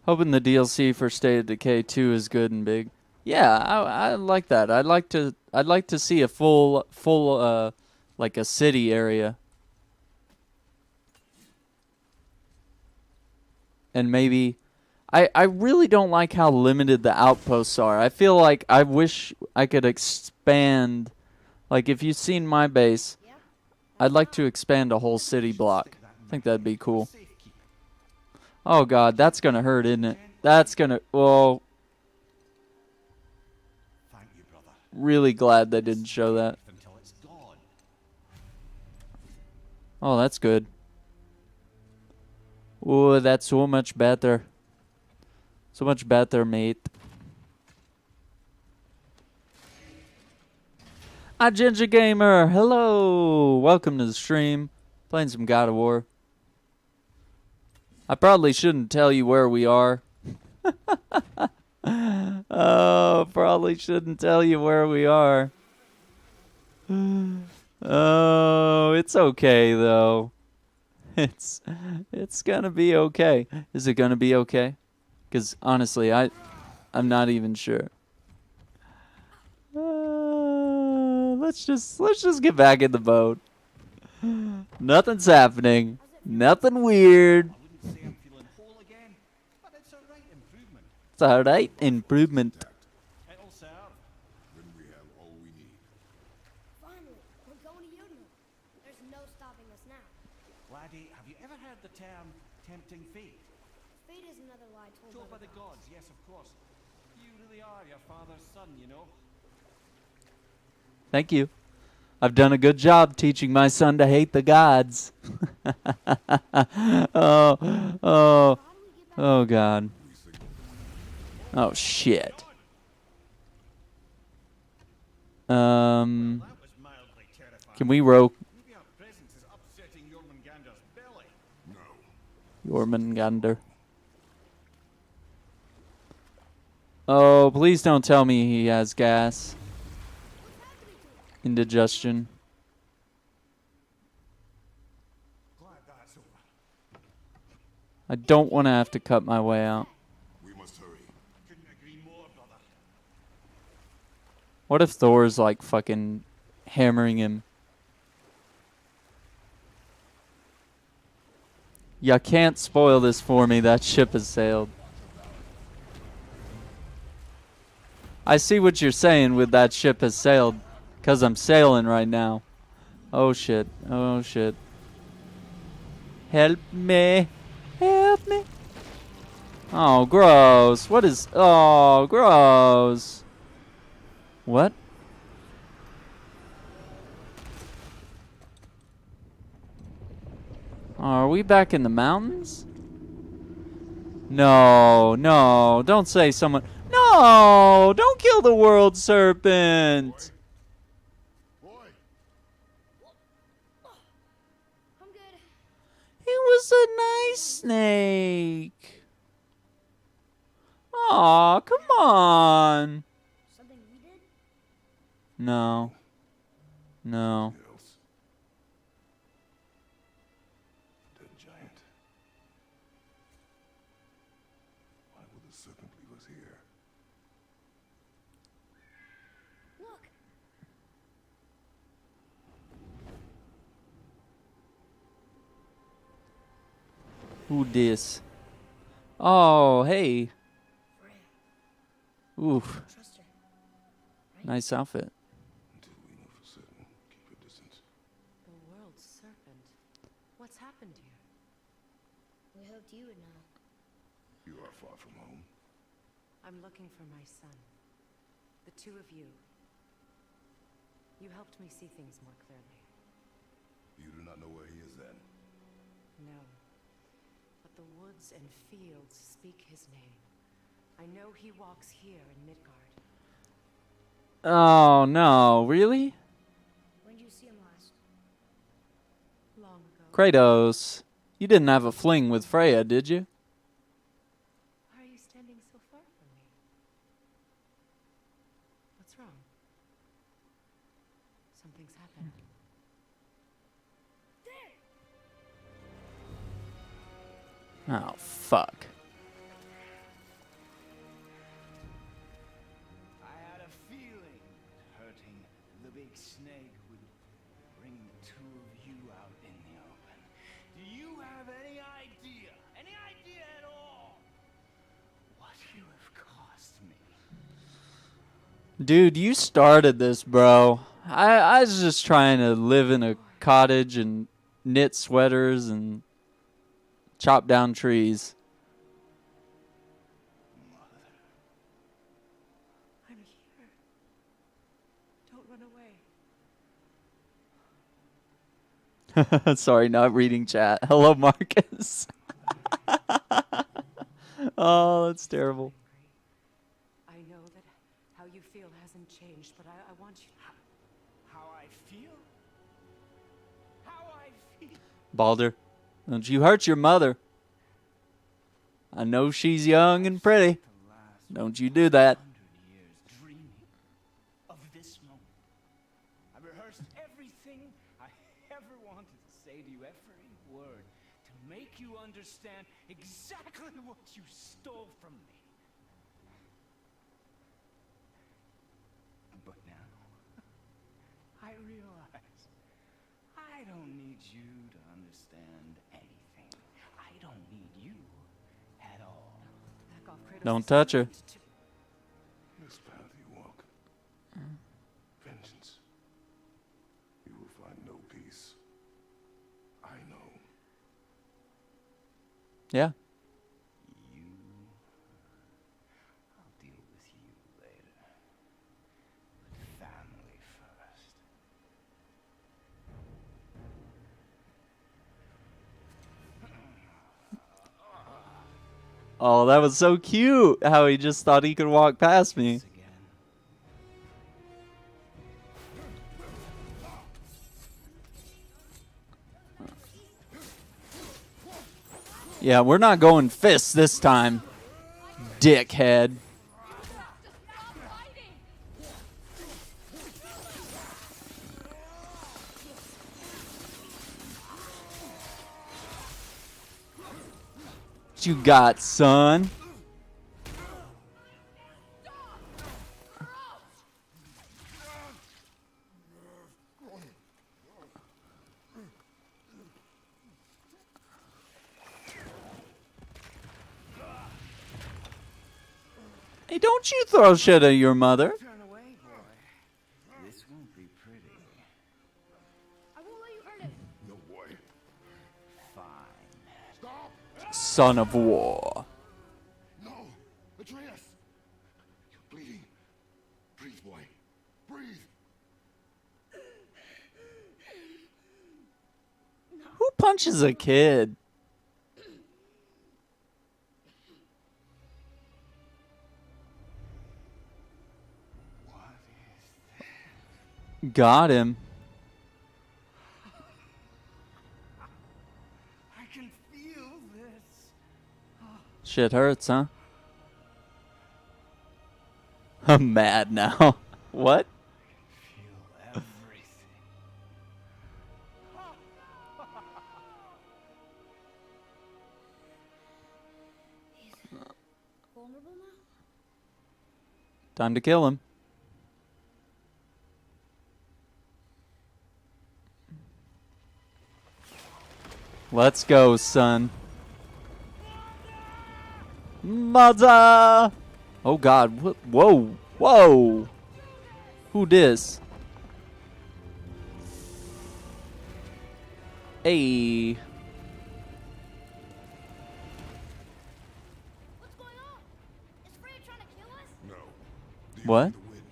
Hoping the DLC for State of Decay 2 is good and big. Yeah, I like that. I'd like to see a full like a city area. And maybe I really don't like how limited the outposts are. I feel like I wish I could expand, like if you've seen my base, Yeah? I'd like to expand a whole city block. I think that'd be cool. Safekeeping. Oh god, that's gonna hurt, isn't it? That's gonna, well, Thank you, brother. really glad they didn't show that. Until it's gone. Oh, that's good. Oh, that's so much better. So much better, mate. Ginger Gamer, hello. Welcome to the stream. Playing some God of War. I probably shouldn't tell you where we are. Oh, probably shouldn't tell you where we are. Oh, it's okay though. It's gonna be okay. Is it gonna be okay? Because honestly, I'm not even sure. Let's just get back in the boat. Nothing's happening. Nothing weird. I wouldn't say I'm feeling whole again, but it's a right improvement. It's alright. Improvement. It'll serve. Then we have all we need. Finally, we're going to Yodel. There's no stopping us now. Laddie, have you ever heard the term tempting fate? Fate is another lie told Told by by the gods, yes, of course. You really are your father's son, you know. Thank you. I've done a good job teaching my son to hate the gods. Oh, God. Oh, shit. That was mildly terrifying. Can we row Maybe our presence is upsetting Jormungandr's belly. Jormungandr? Oh, please don't tell me he has gas. Indigestion. Glad that's over. I don't want to have to cut my way out. We must hurry. Couldn't agree more, brother. What if Thor's like fucking hammering him? You can't spoil this for me. That ship has sailed. I see what you're saying with that ship has sailed. Because I'm sailing right now. Oh shit. Oh shit. Help me. Help me. Oh, gross. What is... Oh, gross. What? Are we back in the mountains? No, no. Don't say someone... No! Don't kill the world serpent! Boy, I'm good. It was a nice snake. Aw, come on. Something we did? No. No. else. Dead giant. Why will the serpent leave us here? Look. Who dis? Oh, hey. Oof. Trust her. Nice outfit. Until we know for certain, keep your distance. The world's serpent. What's happened here? We hoped you would know. You are far from home. I'm looking for my son. The two of you. You helped me see things more clearly. You do not know where he is then. No. But the woods and fields speak his name. I know he walks here in Midgard. Oh, no. Really? When did you see him last? Long ago. Kratos. You didn't have a fling with Freya, did you? Why are you standing so far from me? What's wrong? Something's happened. Oh, fuck. I had a feeling hurting the big snake would bring the two of you out in the open. Do you have any idea at all, what you have cost me? Dude, you started this, bro. I was just trying to live in a cottage and knit sweaters and chop down trees. I'm here. Sorry, not reading chat. Hello, Marcus. Oh, that's terrible. I know that how you feel hasn't changed, but I want you. How I feel? How I feel? Balder, don't you hurt your mother. I know she's young and pretty. The last Don't you do that. 100 years dreaming of this moment. I rehearsed everything I ever wanted to say to you, every word, to make you understand exactly what you stole from me. But now, I realize I don't need you to understand anything. I don't need you at all. Back off, Kratos. Don't touch her. This path you walk. Vengeance. You will find no peace. I know. Yeah. You. I'll deal with you later. But family first. Oh, that was so cute. How he just thought he could walk past me. Again. Yeah, we're not going fists this time, dickhead. What you got, son? Hey, don't you throw shit at your mother. Turn away, boy. This won't be pretty. I won't let you hurt him. No, boy. Fine. Stop! Son of war. No! Atreus! You're bleeding. Breathe, boy. Breathe! Who punches a kid? What is Got him. I can feel this. Shit hurts, huh? I'm mad now. What? Feel everything. He's vulnerable now? Time to kill him. Let's go, son. Mother! Oh God! Whoa! Whoa! Who this? Hey! What's going on? Is Freya trying to kill us? No. Do you What? feel the wind?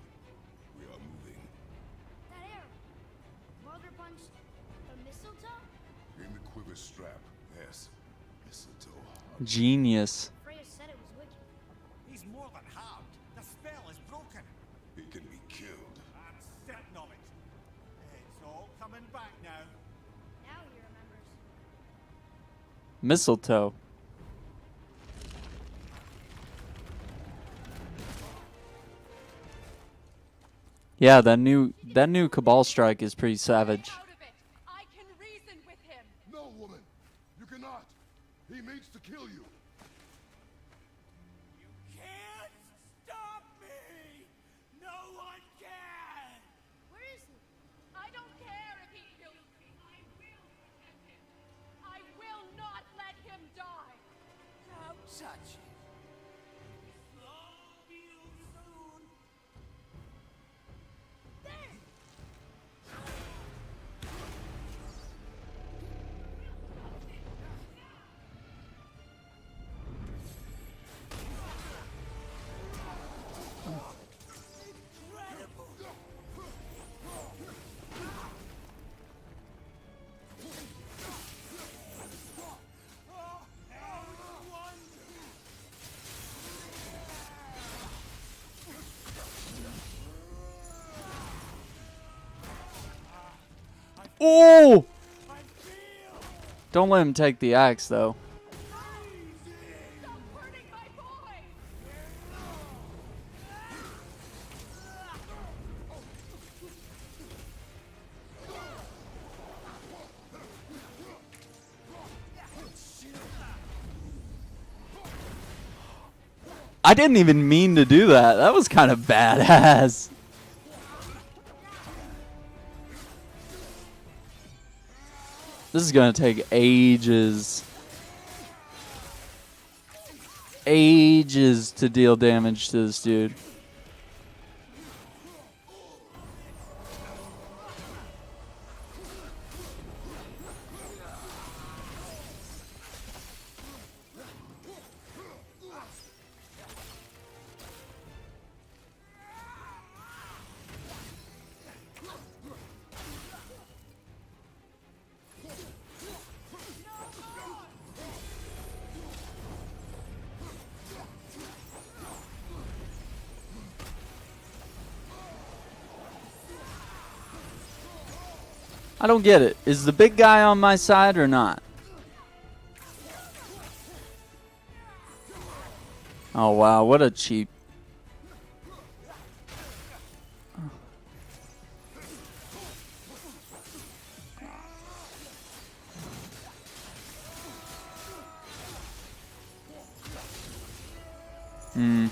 We are moving. That arrow. Mother punched the mistletoe? In the quiver strap. Yes. Mistletoe. Genius. Freya said it was wicked. He's more than harmed. The spell is broken. It can be killed. I'm certain of it. It's all coming back now. Now he remembers. Mistletoe. Yeah, that new Cabal strike is pretty savage. Out of it. I can reason with him. No, woman. You cannot. He means to kill you. You can't stop me! No one can! Where is he? I don't care if he kills me. I will protect him. I will not let him die. Don't touch him. Slow you soon. There! Oh! Don't let him take the axe, though. I didn't even mean to do that. That was kind of badass. This is gonna take ages. Ages to deal damage to this dude. I don't get it. Is the big guy on my side or not? Oh, wow. What a cheap. Hmm.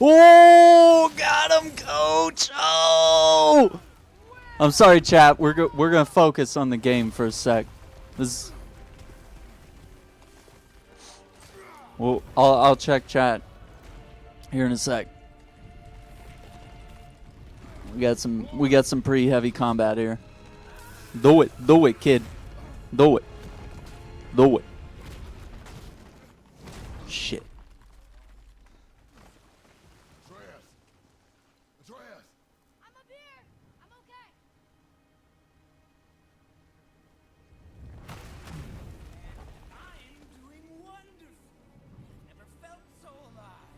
Oh, got him, coach. Oh, I'm sorry, chat. We're gonna focus on the game for a sec. This. Well, I'll check chat here in a sec. We got some pretty heavy combat here. Do it, kid. Do it. Shit. I'm up here. I'm okay. I'm doing wonderful. Never felt so alive.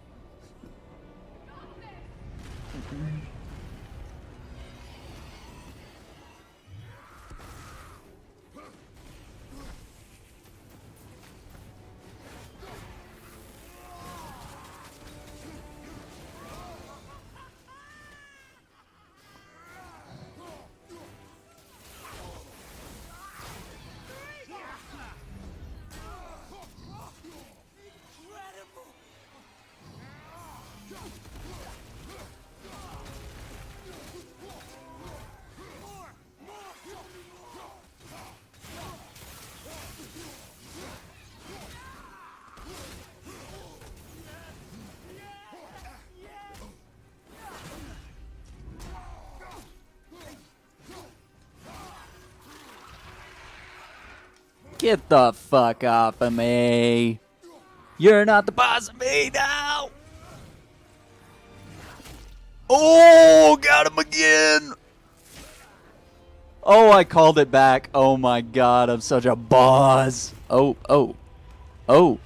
Get the fuck off of me. You're not the boss of me now. Oh, got him again. Oh, I called it back. Oh my god, I'm such a boss. Oh. Oh.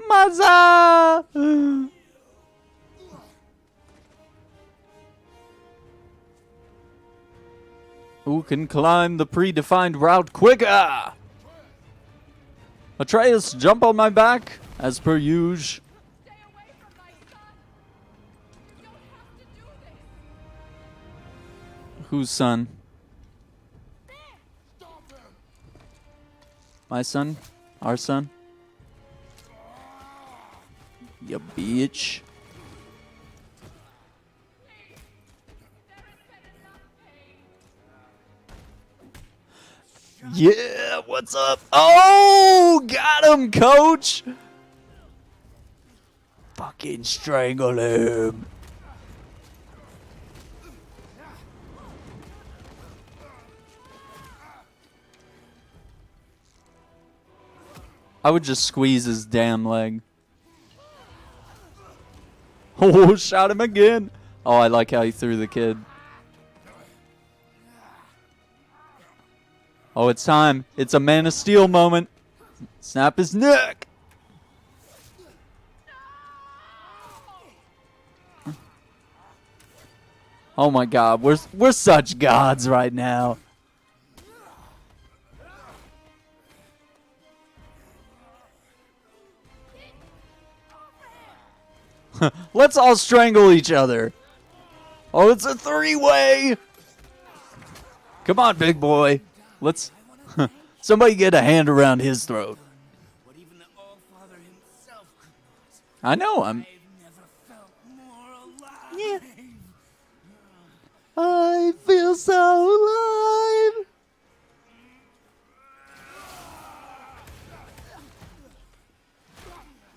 Maza! Who can climb the predefined route quicker? Atreus, jump on my back, as per usual. Stay away from my son! You don't have to do this! Whose son? My son? Our son? You bitch. Yeah, what's up? Oh, got him, coach. Fucking strangle him. I would just squeeze his damn leg. Oh, shot him again. Oh, I like how he threw the kid. Oh, it's time. It's a Man of Steel moment. Snap his neck. Oh my God, we're such gods right now. Let's all strangle each other. Oh, it's a three-way. Come on, big boy. Let's somebody get a hand around his throat. What even the All-Father himself could I know. I've never felt more alive. Yeah. I feel so alive.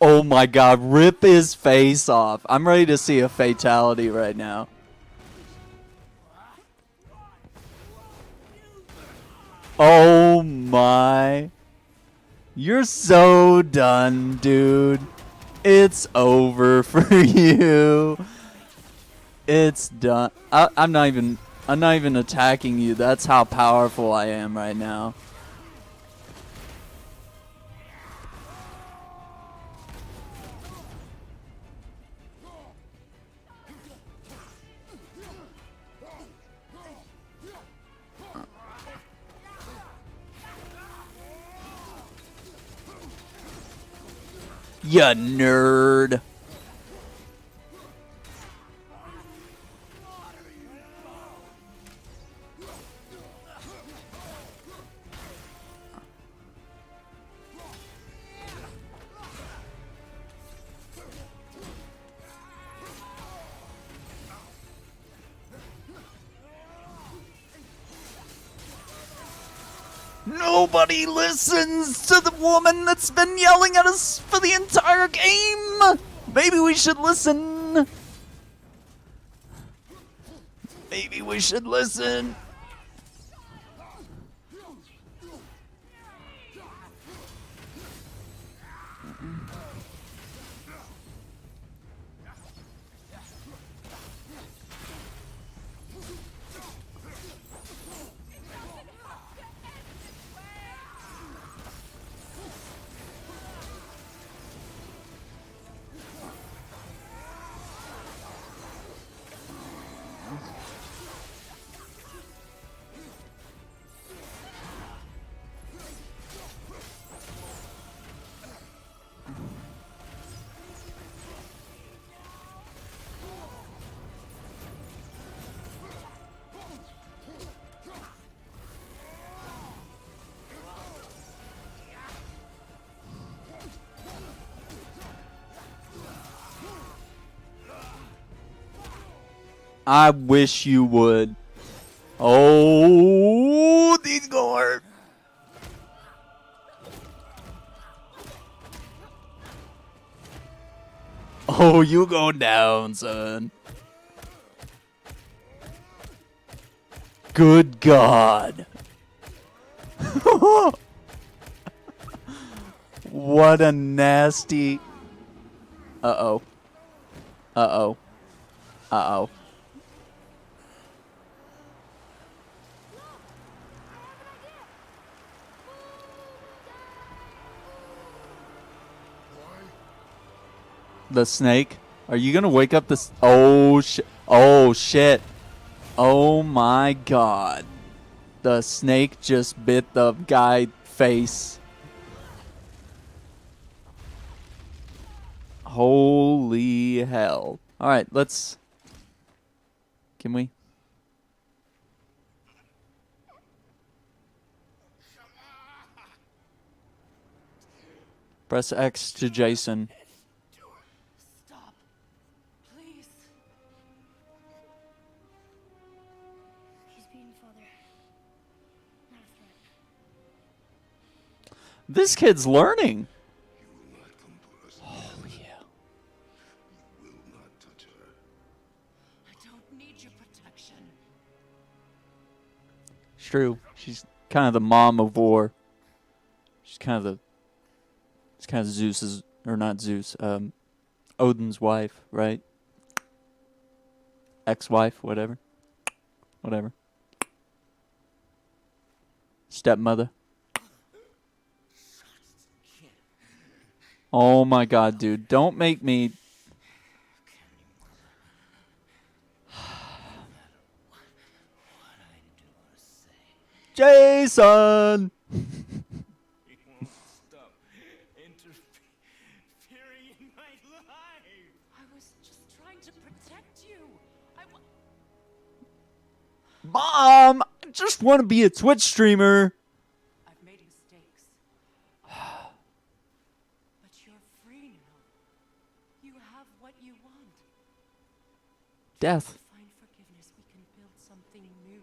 Oh my God, rip his face off. I'm ready to see a fatality right now. Oh my. You're so done, dude. It's over for you. It's done. I'm not even attacking you. That's how powerful I am right now. Ya nerd. Nobody listens to the woman that's been yelling at us for the entire game. Maybe we should listen. Maybe we should listen. I wish you would. Oh, these go hurt. Oh, you go down, son. Good God. What a nasty. Uh-oh. Uh-oh. Uh-oh. The snake? Are you gonna wake up this? Oh shit! Oh shit! Oh my God! The snake just bit the guy face. Holy hell! All right, let's. Can we? Press X to Jason. Stop. Please. He's beaten Father. Not a threat. This kid's learning. You will not come to us. Holy hell! You will not touch her. I don't need your protection. It's true. She's kind of the mom of war. She's kind of the It's kind of Zeus's, or not Zeus, Odin's wife, right? Ex-wife, whatever. Whatever. Stepmother. Oh my god, dude. Don't make me... Jason! He won't stop interfering in my life. I was just trying to protect you. Mom! I just want to be a Twitch streamer. I've made mistakes. But you're free now. You have what you want. Death. Find forgiveness, we can build something new.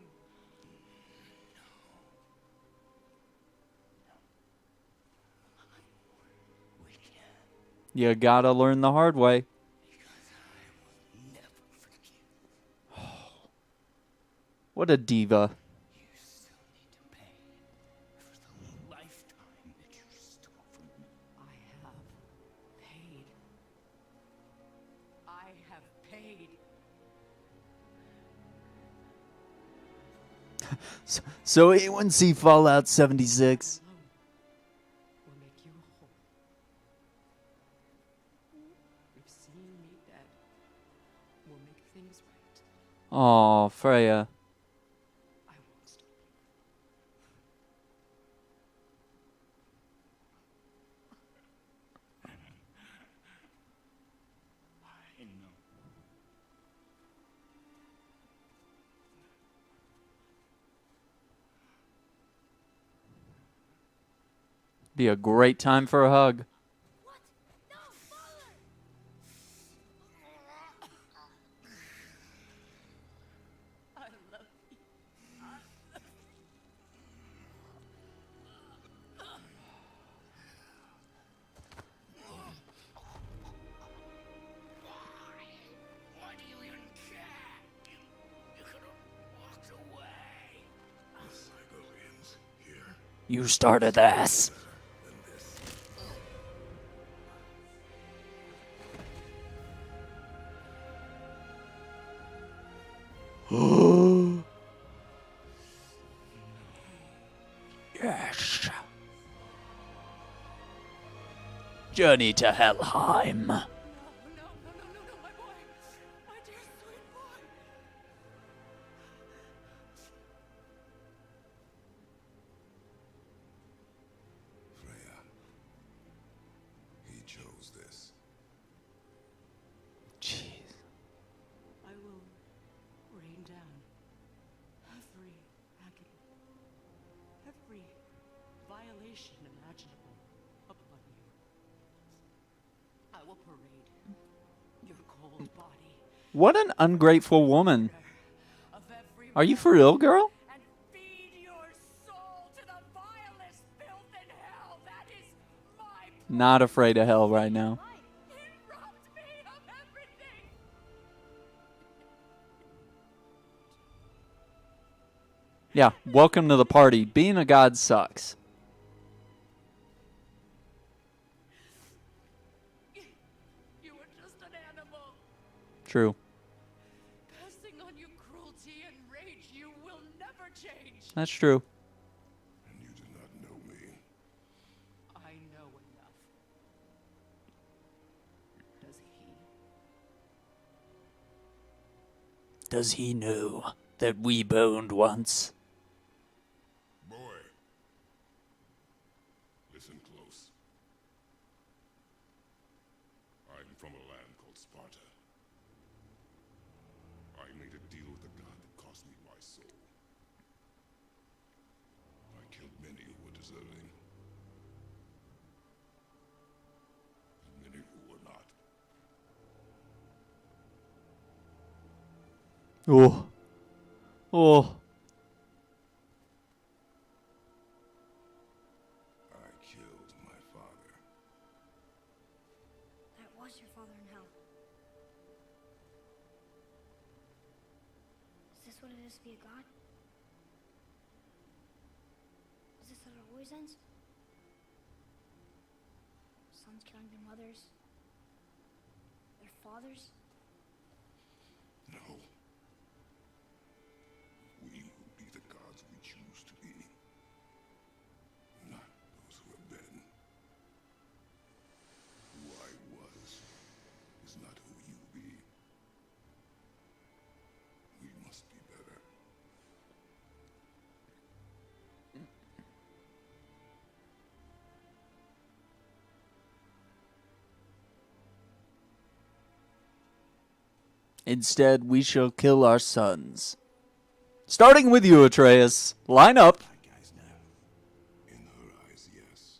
We can't, You gotta learn the hard way. because I will never forgive. What a diva. You still need to pay for the lifetime that you stole from me. I have paid. I have paid. So anyone see Fallout 76? Alone will make you whole. If seeing me dead will make things right, Oh, Freya. I won't stop you. I know. Be a great time for a hug. What? No, Father! I love you. Why do you even care? You could have walked away. The cycle ends here. You started this. Than this. Yes. Journey to Helheim. No, my boy. My dear sweet boy. Freya. He chose this. Jeez. I will rain down every agony, every violation imaginable upon you. I will parade your cold body What an ungrateful woman. of every Are you for real, girl? and feed your soul to the vilest filth in hell. That is my Not afraid of hell right now. He robbed me of everything. Yeah, welcome to the party. Being a god sucks. You were just an animal. True. Passing on your cruelty and rage, you will never change. That's true. And you do not know me. I know enough. Does he? Does he know that we boned once? Boy. Listen close. I'm from a land called Sparta. I made a deal with the god that cost me my soul. I killed many who were deserving. And many who were not. Oh. Oh. I killed my father. That was your father in hell. Is this what it is to be a god? Is this how it always ends? sons killing their mothers, their fathers? No. We will be the gods we choose to be. Not those who have been. Who I was is not who you be. We must be better. Instead, we shall kill our sons. Starting with you, Atreus. Line up. Bad guys now. In her eyes, yes.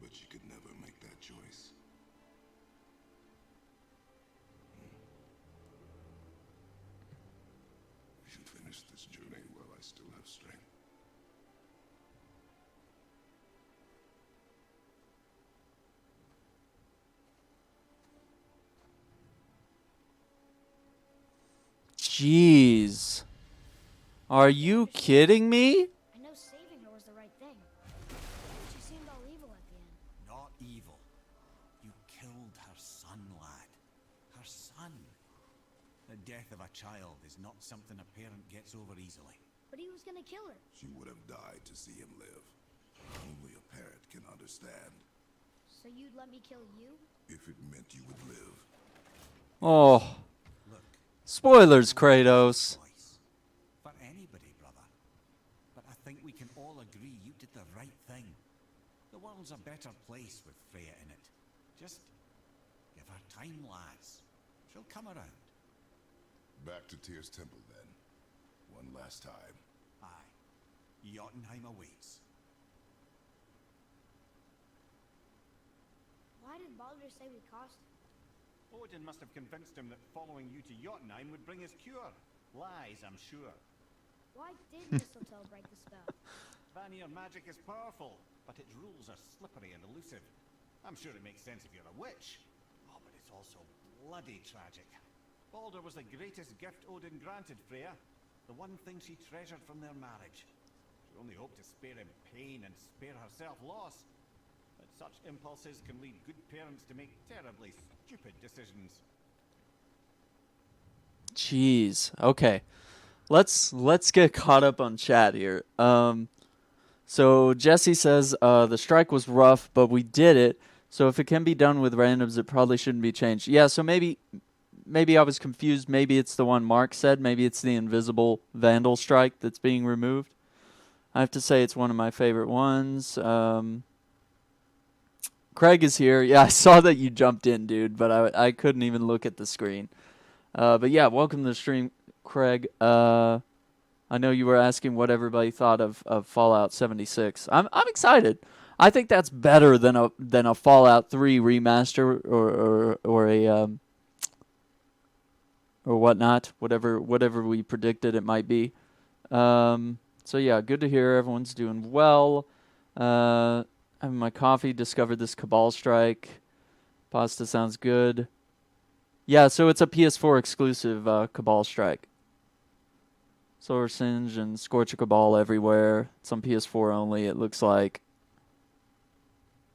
But she could never make that choice. We should finish this journey while I still have strength. Jeez. Are you kidding me? I know saving her was the right thing. She seemed all evil at the end. Not evil. You killed her son, lad. Her son. The death of a child is not something a parent gets over easily. But he was gonna kill her. She would have died to see him live. Only a parent can understand. So you'd let me kill you? If it meant you would live. Oh. Look, Spoilers, Kratos. choice. For anybody, brother. But I think we can all agree you did the right thing. The world's a better place with Freya in it. Just give her time, lads. She'll come around. Back to Tyr's temple, then. One last time. Aye. Jotunheim awaits. Why did Baldur say we cost him? Odin must have convinced him that following you to Jotunheim would bring his cure. Lies, I'm sure. Why did mistletoe break the spell? Vanir magic is powerful, but its rules are slippery and elusive. I'm sure it makes sense if you're a witch. Oh, but it's also bloody tragic. Baldur was the greatest gift Odin granted Freya. The one thing she treasured from their marriage. She only hoped to spare him pain and spare herself loss. But such impulses can lead good parents to make terribly stupid decisions. Jeez. Okay. Let's get caught up on chat here. So Jesse says the strike was rough, but we did it. So if it can be done with randoms, it probably shouldn't be changed. Yeah, so maybe I was confused. Maybe it's the one Mark said. Maybe it's the invisible Vandal strike that's being removed. I have to say it's one of my favorite ones. Craig is here. Yeah, I saw that you jumped in, dude, but I couldn't even look at the screen. But yeah, welcome to the stream, Craig. I know you were asking what everybody thought of Fallout 76. I'm excited. I think that's better than a Fallout 3 remaster or a or whatnot, whatever we predicted it might be. So yeah, good to hear everyone's doing well. Having my coffee, discovered this Cabal strike. Pasta sounds good. Yeah, so it's a PS4 exclusive Cabal strike. Solar Singe and Scorch a Cabal everywhere. It's on PS4 only, it looks like.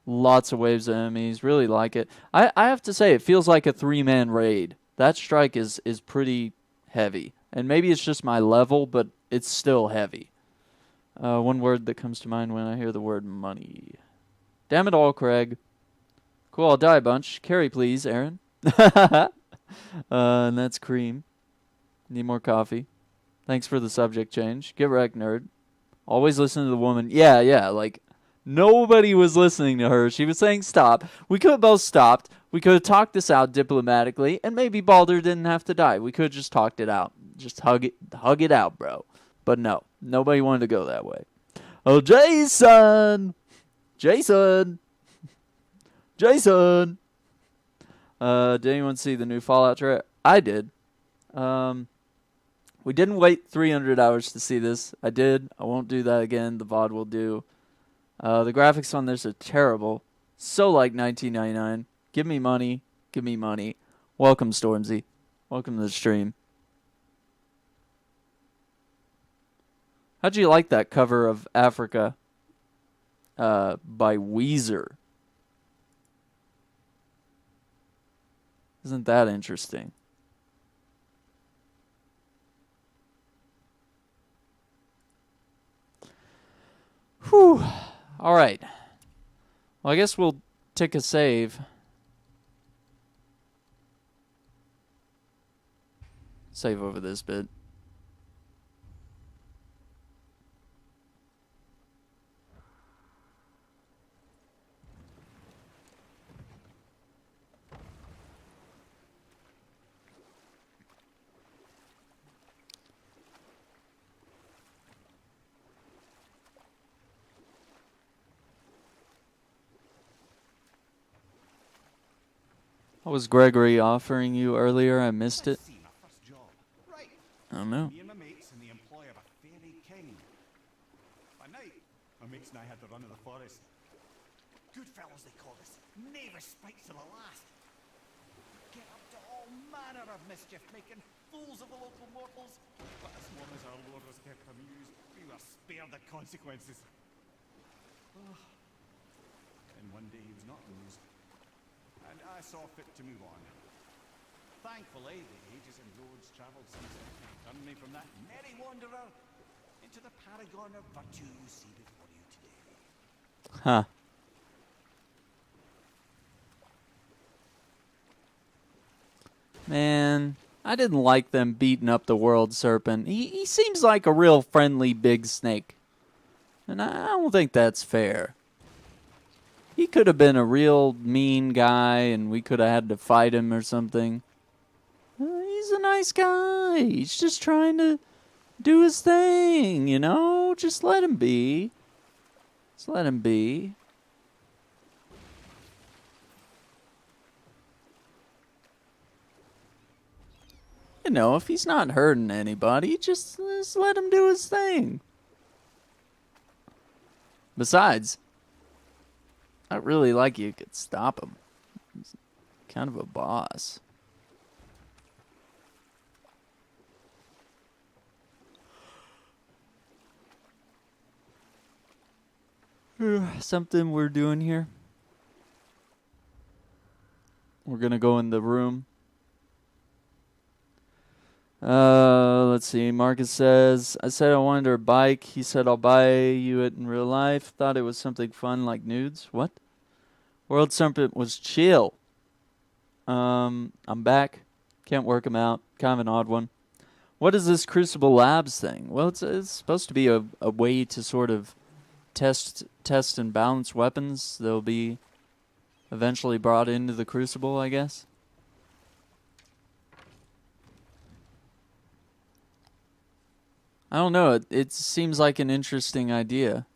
Lots of waves of enemies. Really like it. I have to say, it feels like a 3-man raid. That strike is pretty heavy. And maybe it's just my level, but it's still heavy. One word that comes to mind when I hear the word money. Damn it all, Craig. Cool, I'll die a bunch. Carry, please, Aaron. And that's cream. Need more coffee. Thanks for the subject change. Get wrecked, nerd. Always listen to the woman. Yeah, like, nobody was listening to her. She was saying stop. We could have both stopped. We could have talked this out diplomatically, and maybe Baldur didn't have to die. We could have just talked it out. Just hug it out, bro. But no, nobody wanted to go that way. Oh, Jason! Did anyone see the new Fallout trailer? I did. We didn't wait 300 hours to see this. I did. I won't do that again. The VOD will do. The graphics on this are terrible. So like 1999. Give me money. Give me money. Welcome, Stormzy. Welcome to the stream. How'd you like that cover of Africa by Weezer? Isn't that interesting? Whew. All right. Well, I guess we'll take a save. Save over this bit. What was Gregory offering you earlier? I missed it. See my first job. Right. I don't know. Me and my mates in the employ of a fairy king. By night, my mates and I had the run of the forest. Good fellows, they call us. Never spikes to the last. Get up to all manner of mischief, making fools of the local mortals. But as long as our lord was kept amused, we were spared the consequences. Oh. And one day he was not amused. And I saw fit to move on. Thankfully, the ages and roads travelled since then turned me from that merry wanderer into the paragon of virtue you see before you today. Huh. Man, I didn't like them beating up the world serpent. He seems like a real friendly big snake. And I don't think that's fair. He could have been a real mean guy and we could have had to fight him or something. He's a nice guy. He's just trying to do his thing, you know? Just let him be. Just let him be. You know, if he's not hurting anybody, just let him do his thing. Besides, I really like you could stop him. He's kind of a boss. Something we're doing here. We're gonna go in the room. Let's see. Marcus says, I said I wanted her bike. He said, I'll buy you it in real life. Thought it was something fun like nudes. What? World Serpent was chill. I'm back. Can't work him out. Kind of an odd one. What is this Crucible Labs thing? Well, it's supposed to be a way to sort of test and balance weapons. They'll be eventually brought into the Crucible, I guess. I don't know. It seems like an interesting idea.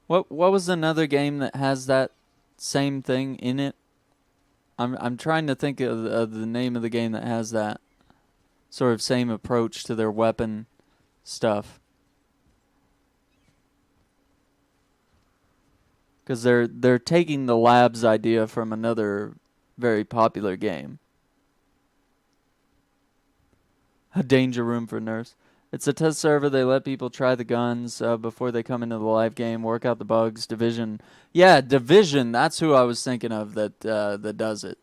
What was another game that has that same thing in it? I'm trying to think of the name of the game that has that sort of same approach to their weapon stuff. Because they're taking the labs idea from another very popular game. A danger room for nerfs. It's a test server. They let people try the guns before they come into the live game, work out the bugs. Division. Yeah, Division. That's who I was thinking of that does it.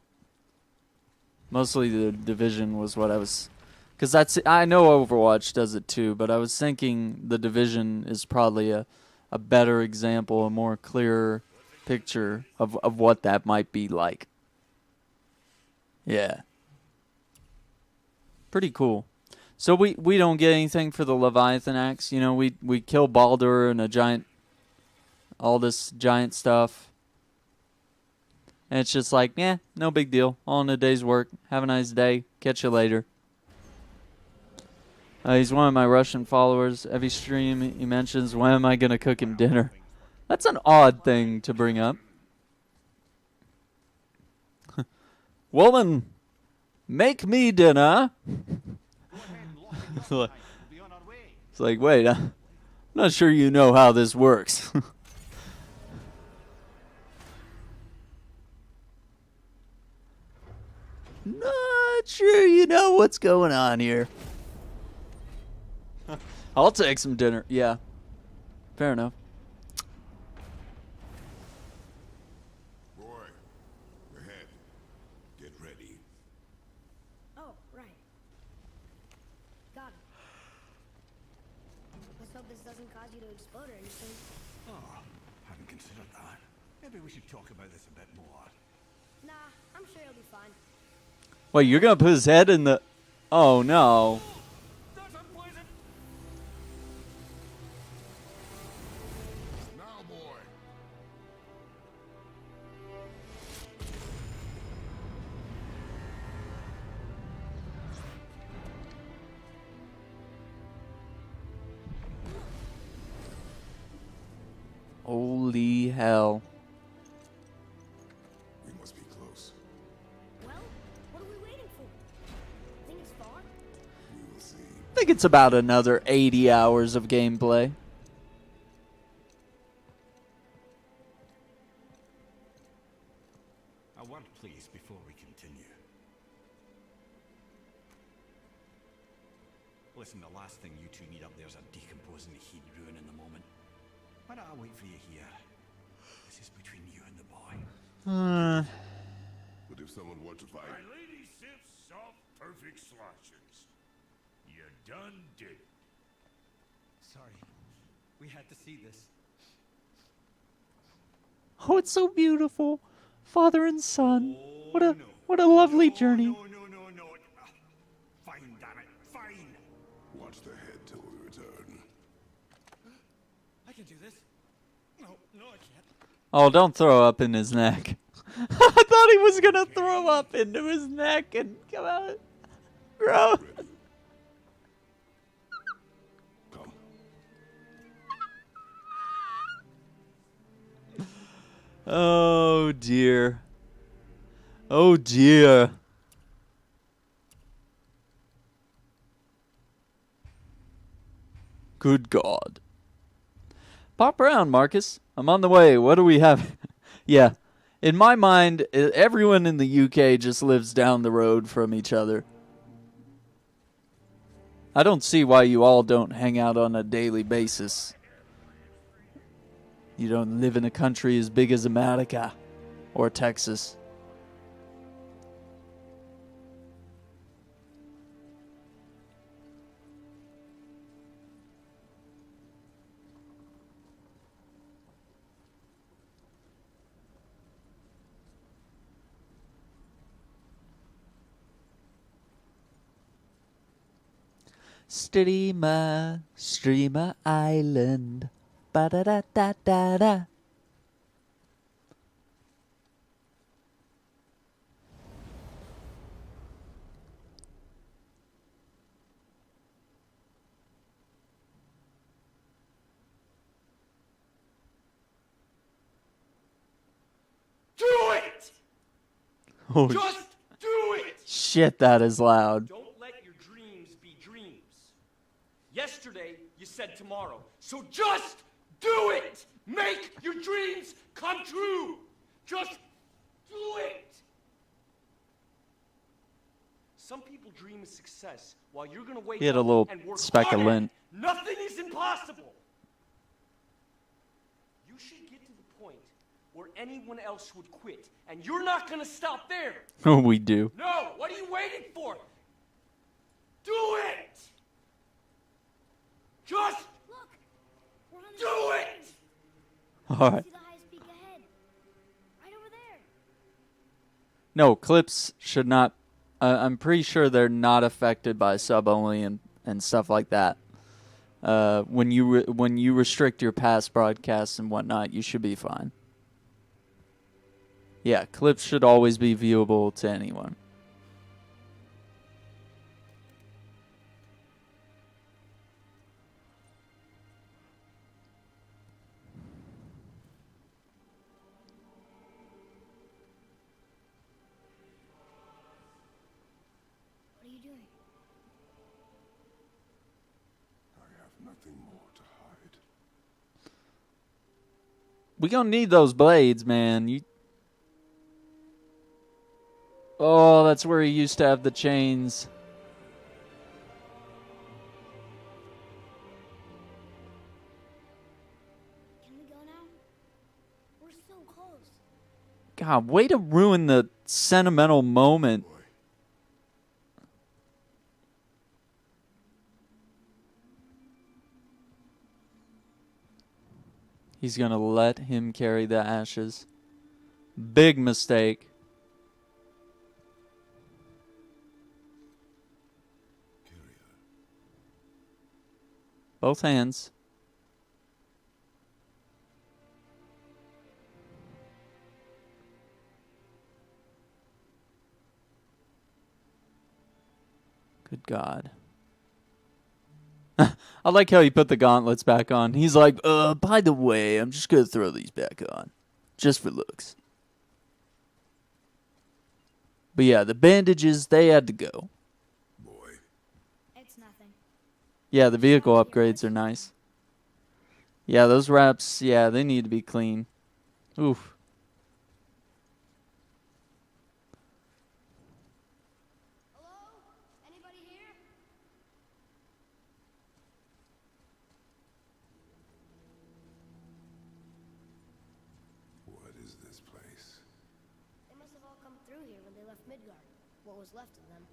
Mostly the Division was what I was... Because I know Overwatch does it too, but I was thinking the Division is probably a better example, a more clear picture of what that might be like. Yeah. Pretty cool. So we don't get anything for the Leviathan axe. You know, we kill Baldur and all this giant stuff. And it's just like, yeah, no big deal. All in a day's work. Have a nice day. Catch you later. He's one of my Russian followers. Every stream he mentions, when am I going to cook him dinner? That's an odd thing to bring up. Woman, make me dinner. It's like, wait, I'm not sure you know how this works. Not sure you know what's going on here. I'll take some dinner. Yeah, fair enough. Boy, doesn't cause you to explode or anything. Oh, hadn't considered that. Maybe we should talk about this a bit more. Nah, I'm sure it'll be fine. Wait, you're gonna put his head in the... Oh, no. That's unpleasant. Now, boy. Holy hell. We must be close. Well, what are we waiting for? Think it's far? We will see. I think it's about another 80 hours of gameplay. A word, please, before we continue. Listen, the last thing you two need up there is a decomposing heat ruin in the moment. Why don't I wait for you here? This is between you and the boy. But if someone were to fight, My lady sips soft, perfect sloshers. You done did it. Sorry. We had to see this. Oh, it's so beautiful. Father and son. Oh, no. What a lovely No, journey. No. Ah, fine, damn it. Fine. watch the head till we return. I can do this. No, I can't. Oh, don't throw up in his neck. I thought he was gonna throw up into his neck and come out. Gross. Ready? Come. Oh dear. Oh dear. Good God. Pop around, Marcus. I'm on the way. What do we have? Yeah. In my mind, everyone in the UK just lives down the road from each other. I don't see why you all don't hang out on a daily basis. You don't live in a country as big as America or Texas. Streamer Island. Ba-da-da-da-da-da. Do it! Oh, Just do it! shit, that is loud. Don't let your dreams be dreams. Yesterday, you said tomorrow. So just do it! Make your dreams come true! Just do it! Some people dream of success while you're gonna wake He had a up little and work speck of harder. lint. Nothing is impossible. You should get to the point where anyone else would quit, and you're not gonna stop there. Oh, we do. No, what are you waiting for? Do it! Just Look! We're on the do same it! page. All right. See the highest peak ahead. Right over there. No, clips should not. I'm pretty sure they're not affected by sub only and stuff like that. When you restrict your past broadcasts and whatnot, you should be fine. Yeah, clips should always be viewable to anyone. What are you doing? I have nothing more to hide. We gonna need those blades, man. Oh, that's where he used to have the chains. Can we go now? We're so close. God, way to ruin the sentimental moment. Boy, He's going to let him carry the ashes. Big mistake. Both hands. Good God. I like how he put the gauntlets back on. He's like, by the way, I'm just going to throw these back on. Just for looks. But yeah, the bandages, they had to go. Boy. It's nothing. Yeah, the vehicle upgrades are nice. Yeah, those wraps, yeah, they need to be clean. Oof. Hello? Anybody here? What is this place? They must have all come through here when they left Midgard. What was left of them.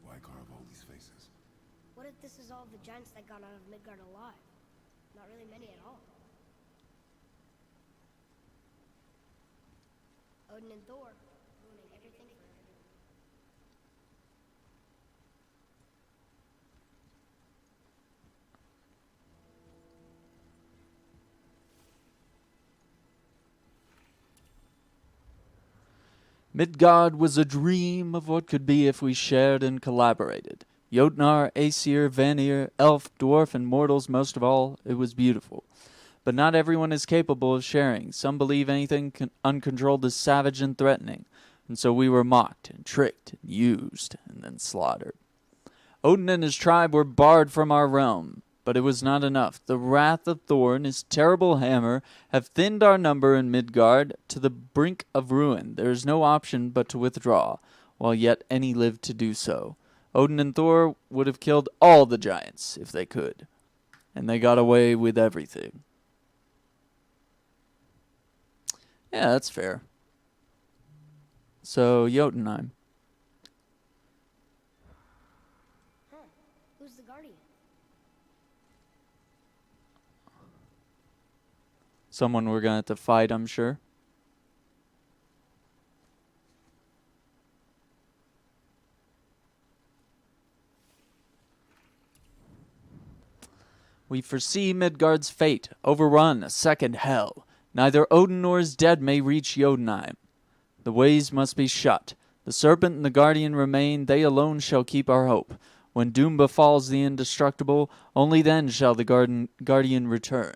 Why carve all these faces? What if this is all the giants that got out of Midgard alive? Not really many at all. Odin and Thor, ruining everything for everyone. Midgard was a dream of what could be if we shared and collaborated. Jotnar, Aesir, Vanir, Elf, Dwarf, and mortals most of all, it was beautiful. But not everyone is capable of sharing. Some believe anything uncontrolled is savage and threatening. And so we were mocked and tricked and used and then slaughtered. Odin and his tribe were barred from our realm. But it was not enough. The wrath of Thor and his terrible hammer have thinned our number in Midgard to the brink of ruin. There is no option but to withdraw, while yet any live to do so. Odin and Thor would have killed all the giants if they could. And they got away with everything. Yeah, that's fair. So, Jotunheim. Huh. Who's the guardian? Someone we're going to have to fight, I'm sure. We foresee Midgard's fate, overrun, a second hell. Neither Odin nor his dead may reach Jotunheim. The ways must be shut. The serpent and the guardian remain, they alone shall keep our hope. When doom befalls the indestructible, only then shall the guardian return.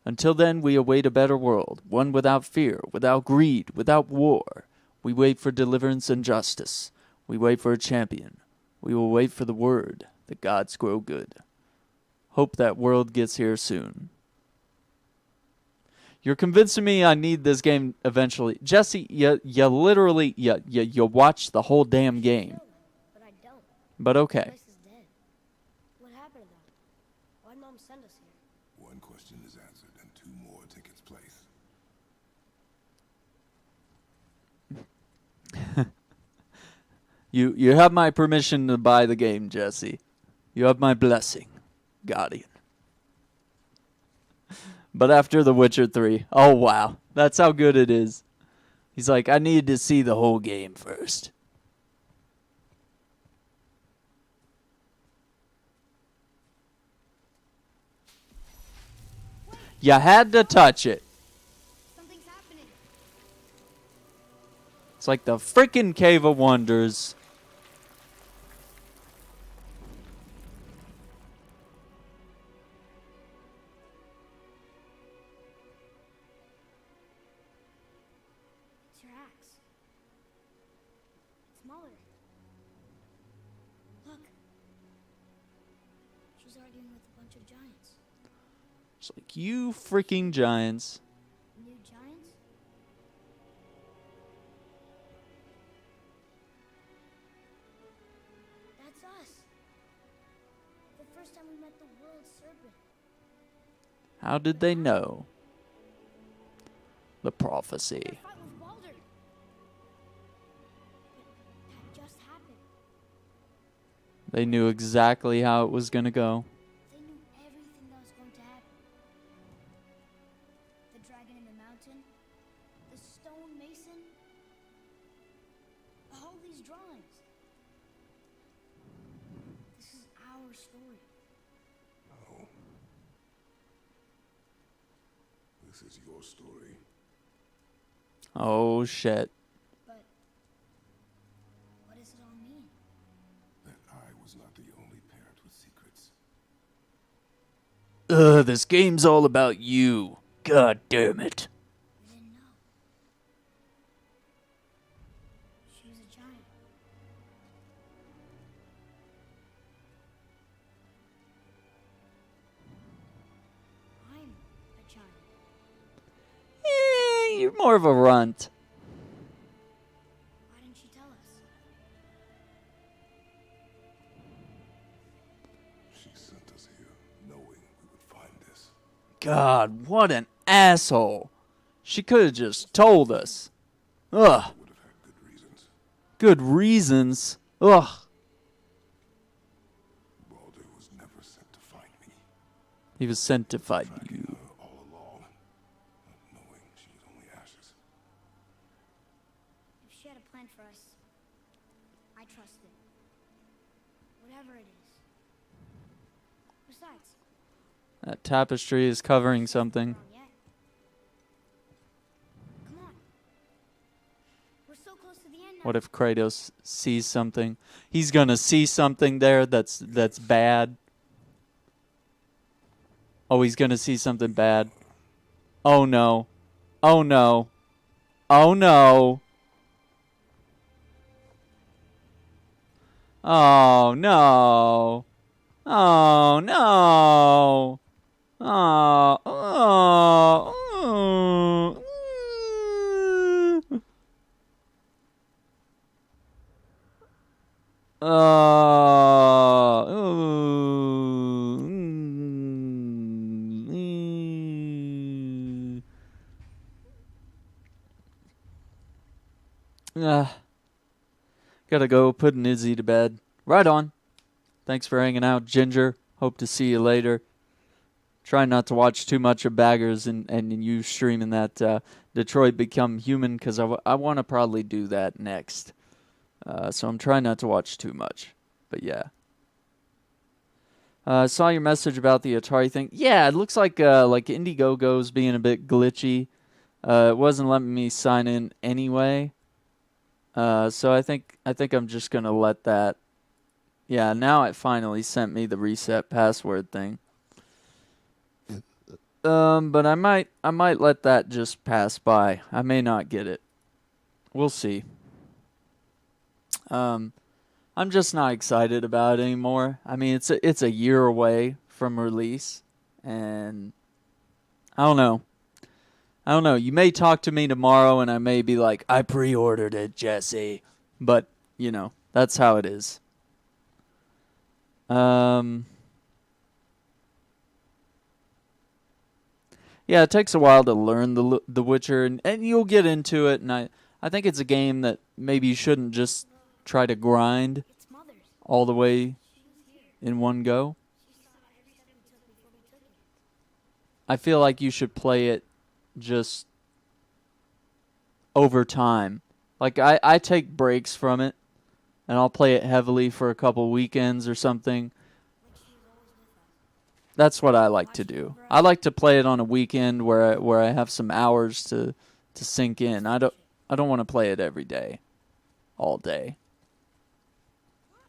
Until then we await a better world, one without fear, without greed, without war. We wait for deliverance and justice. We wait for a champion. We will wait for the word that gods grow good. Hope that world gets here soon. You're convincing me I need this game eventually. Jesse, you literally, you watch the whole damn game. But I don't. But The okay. place is dead. What happened to them? Why'd Mom send us here? One question is answered and two more take its place. You have my permission to buy the game, Jesse. You have my blessing, Guardian. But after The Witcher 3, oh wow, that's how good it is. He's like, I need to see the whole game first. You had to touch it. Something's happening. It's like the freaking Cave of Wonders. It's your axe. It's smaller. Look. She's arguing with a bunch of giants. It's like, you freaking giants. New giants? That's us. The first time we met the world serpent. How did they know? The prophecy. Their fight with Baldur. But that just happened. They knew exactly how it was going to go. They knew everything that was going to happen. dragon in the mountain, the stone mason, all these drawings. This is our story. No. This is your story. Oh, shit. But what does it all mean? That I was not the only parent with secrets. Ugh, this game's all about you. God damn it. We didn't know. She was a giant. I'm a giant. You're more of a runt. Why didn't she tell us? She sent us here knowing we would find this. God, what an asshole. She could have just told us. Ugh. Would have had good reasons. Good reasons. Ugh. Baldur was never sent to find me. He was sent to fight Tracking you. her all along, not knowing she was only ashes. If she had a plan for us, I trust it. Whatever it is. Besides, That tapestry is covering something. wrong yet. Come on. We're so close to the end now. What if Kratos sees something? He's gonna see something there that's bad. Oh, he's gonna see something bad. Oh no. Oh no. Oh no. Oh no. Oh no. Oh. Oh. Gotta go putting Izzy to bed. Right on. Thanks for hanging out, Ginger. Hope to see you later. Try not to watch too much of Baggers and you streaming that Detroit Become Human, because I want to probably do that next. So I'm trying not to watch too much. But yeah. Saw your message about the Atari thing. Yeah, it looks like Indiegogo's being a bit glitchy. It wasn't letting me sign in anyway. So I think I'm just gonna let that. Yeah, now it finally sent me the reset password thing. But I might let that just pass by. I may not get it. We'll see. I'm just not excited about it anymore. I mean, it's a year away from release, and I don't know. You may talk to me tomorrow, and I may be like, I pre-ordered it, Jesse. But, that's how it is. Yeah, it takes a while to learn the Witcher, and you'll get into it, and I think it's a game that maybe you shouldn't just try to grind It's Mother's. all the way in one go. She saw every step we took before we took it. I feel like you should play it just over time. Like, I take breaks from it, and I'll play it heavily for a couple weekends or something. Like she was always with us. That's what I like to do. I like to play it on a weekend where I have some hours to sink in. I don't want to play it every day, all day.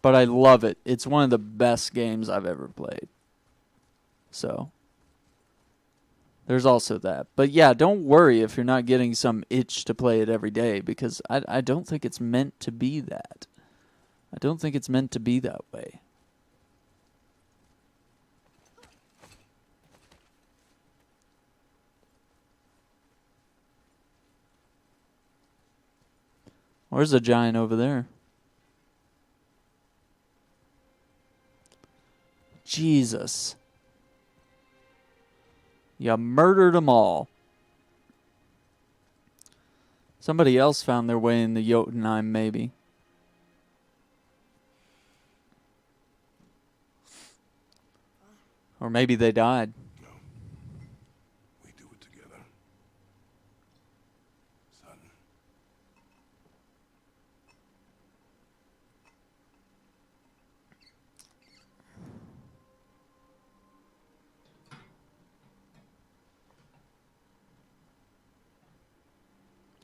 But I love it. It's one of the best games I've ever played. So, there's also that. But yeah, don't worry if you're not getting some itch to play it every day, because I don't think it's meant to be that. I don't think it's meant to be that way. Where's the giant over there? Jesus. You murdered them all. Somebody else found their way into Jotunheim, maybe. Or maybe they died. No. We do it together.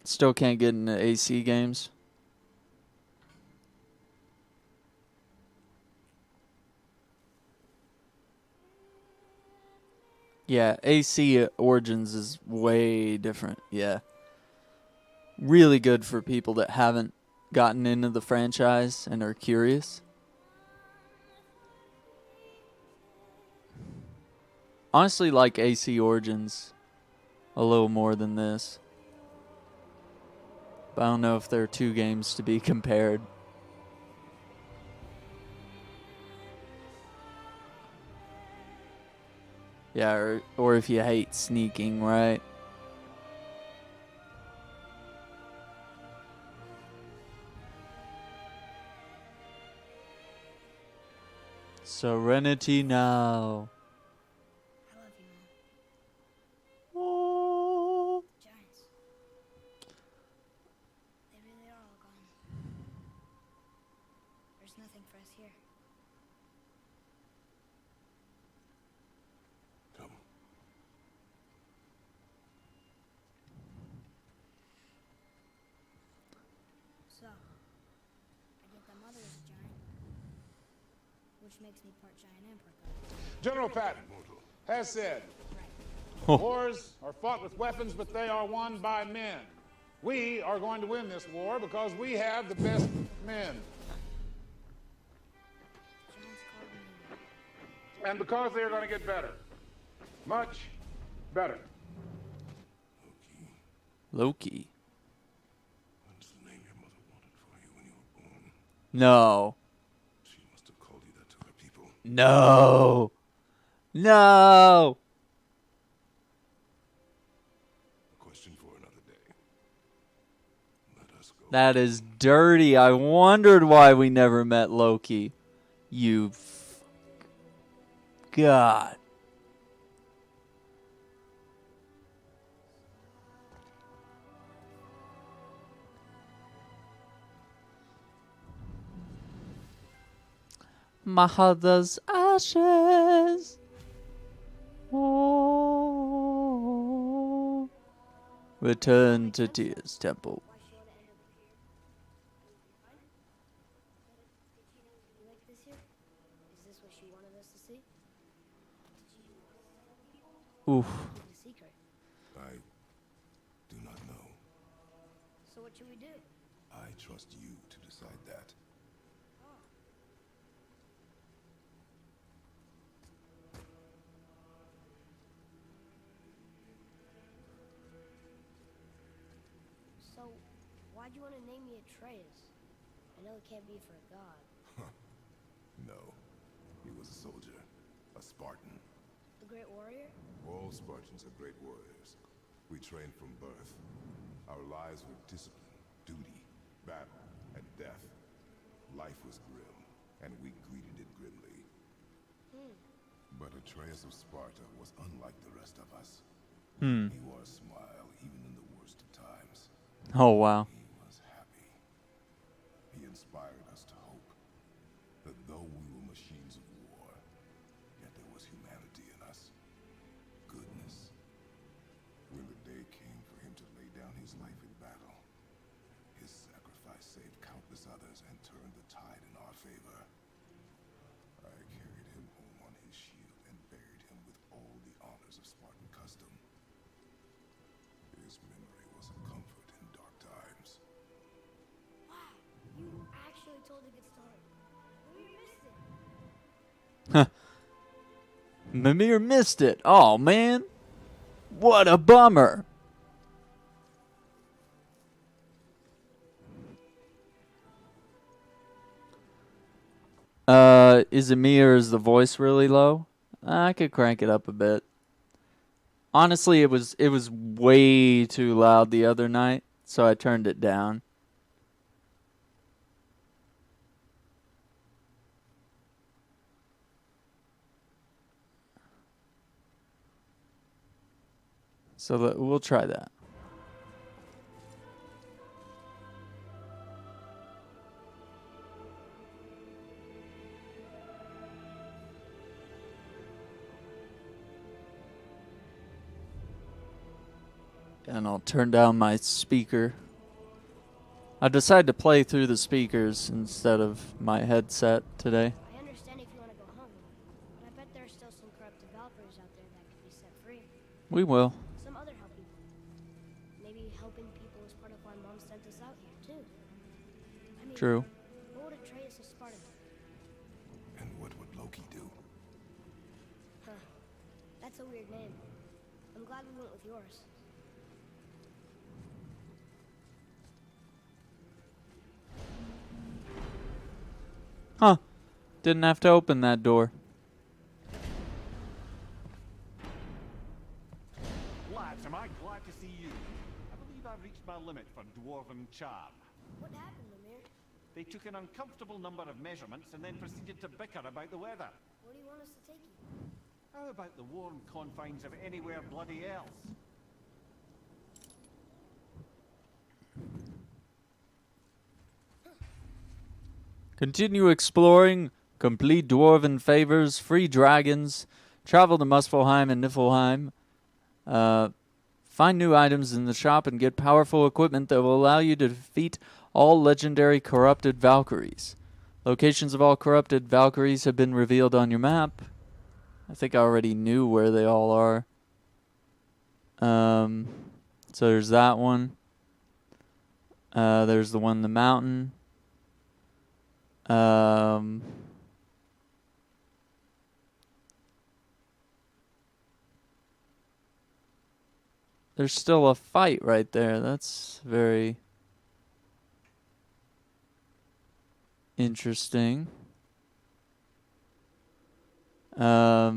Still can't get into AC games. Yeah, AC Origins is way different. Yeah. Really good for people that haven't gotten into the franchise and are curious. Honestly, like AC Origins a little more than this. But I don't know if there are two games to be compared. Yeah, or if you hate sneaking, right? Serenity now. I love you, Mom. Oh. Giants. They really are all gone. There's nothing for us here. Come. So, I get that mother is a giant, which makes me part giant and part god. General Patton has said, Oh. wars are fought with weapons, but they are won by men. We are going to win this war because we have the best men. Giants called me. And because they are going to get better. Much better. Loki. What's the name your mother wanted for you when you were born? No. She must have called you that to her people. No. No. A question for another day. Let us go. That is dirty. I wondered why we never met Loki. You God. Mahada's ashes. Oh. Return to Tyr's temple. You like this here? Is this what she wanted us to see? Oof. Keep it a secret. I do not know. So what should we do? I trust you to decide that. So, why'd you want to name me Atreus? I know it can't be for a god. No. He was a soldier. A Spartan. The Great Warrior? All Spartans are great warriors. We trained from birth. Our lives were discipline, duty, battle, and death. Life was grim, and we greeted it grimly. But Atreus of Sparta was unlike the rest of us. He wore a smile even in the worst of times. Oh, wow. He was happy. He inspired us to hope that though we were machines of war, yet there was humanity in us. Goodness. When the day came for him to lay down his life in battle, his sacrifice saved countless others and turned the tide in our favor. I carried him home on his shield and buried him with all the honors of Spartan custom. His memory was a comfort in dark times. Wow, you actually told a good story. We missed it. Mimir missed it. Oh, man. What a bummer. Is it me or is the voice really low? I could crank it up a bit. Honestly, it was way too loud the other night, so I turned it down. So we'll try that. And I'll turn down my speaker. I decided to play through the speakers instead of my headset today. I understand if you want to go home, but I bet there are still some corrupted Valkyries out there that could be set free. We will. Some other help people. Maybe helping people is part of why Mom sent us out here, too. I mean, True. what would Atreus of Sparta do? And what would Loki do? Huh. That's a weird name. I'm glad we went with yours. Huh. Didn't have to open that door. Lads, am I glad to see you. I believe I've reached my limit for dwarven charm. What happened, Lemire? They took an uncomfortable number of measurements and then proceeded to bicker about the weather. Where do you want us to take you? How about the warm confines of anywhere bloody else? Continue exploring, complete dwarven favors, free dragons, travel to Muspelheim and Niflheim, find new items in the shop, and get powerful equipment that will allow you to defeat all legendary corrupted Valkyries. Locations of all corrupted Valkyries have been revealed on your map. I think I already knew where they all are. So there's that one. There's the one in the mountain. There's still a fight right there. That's very interesting. I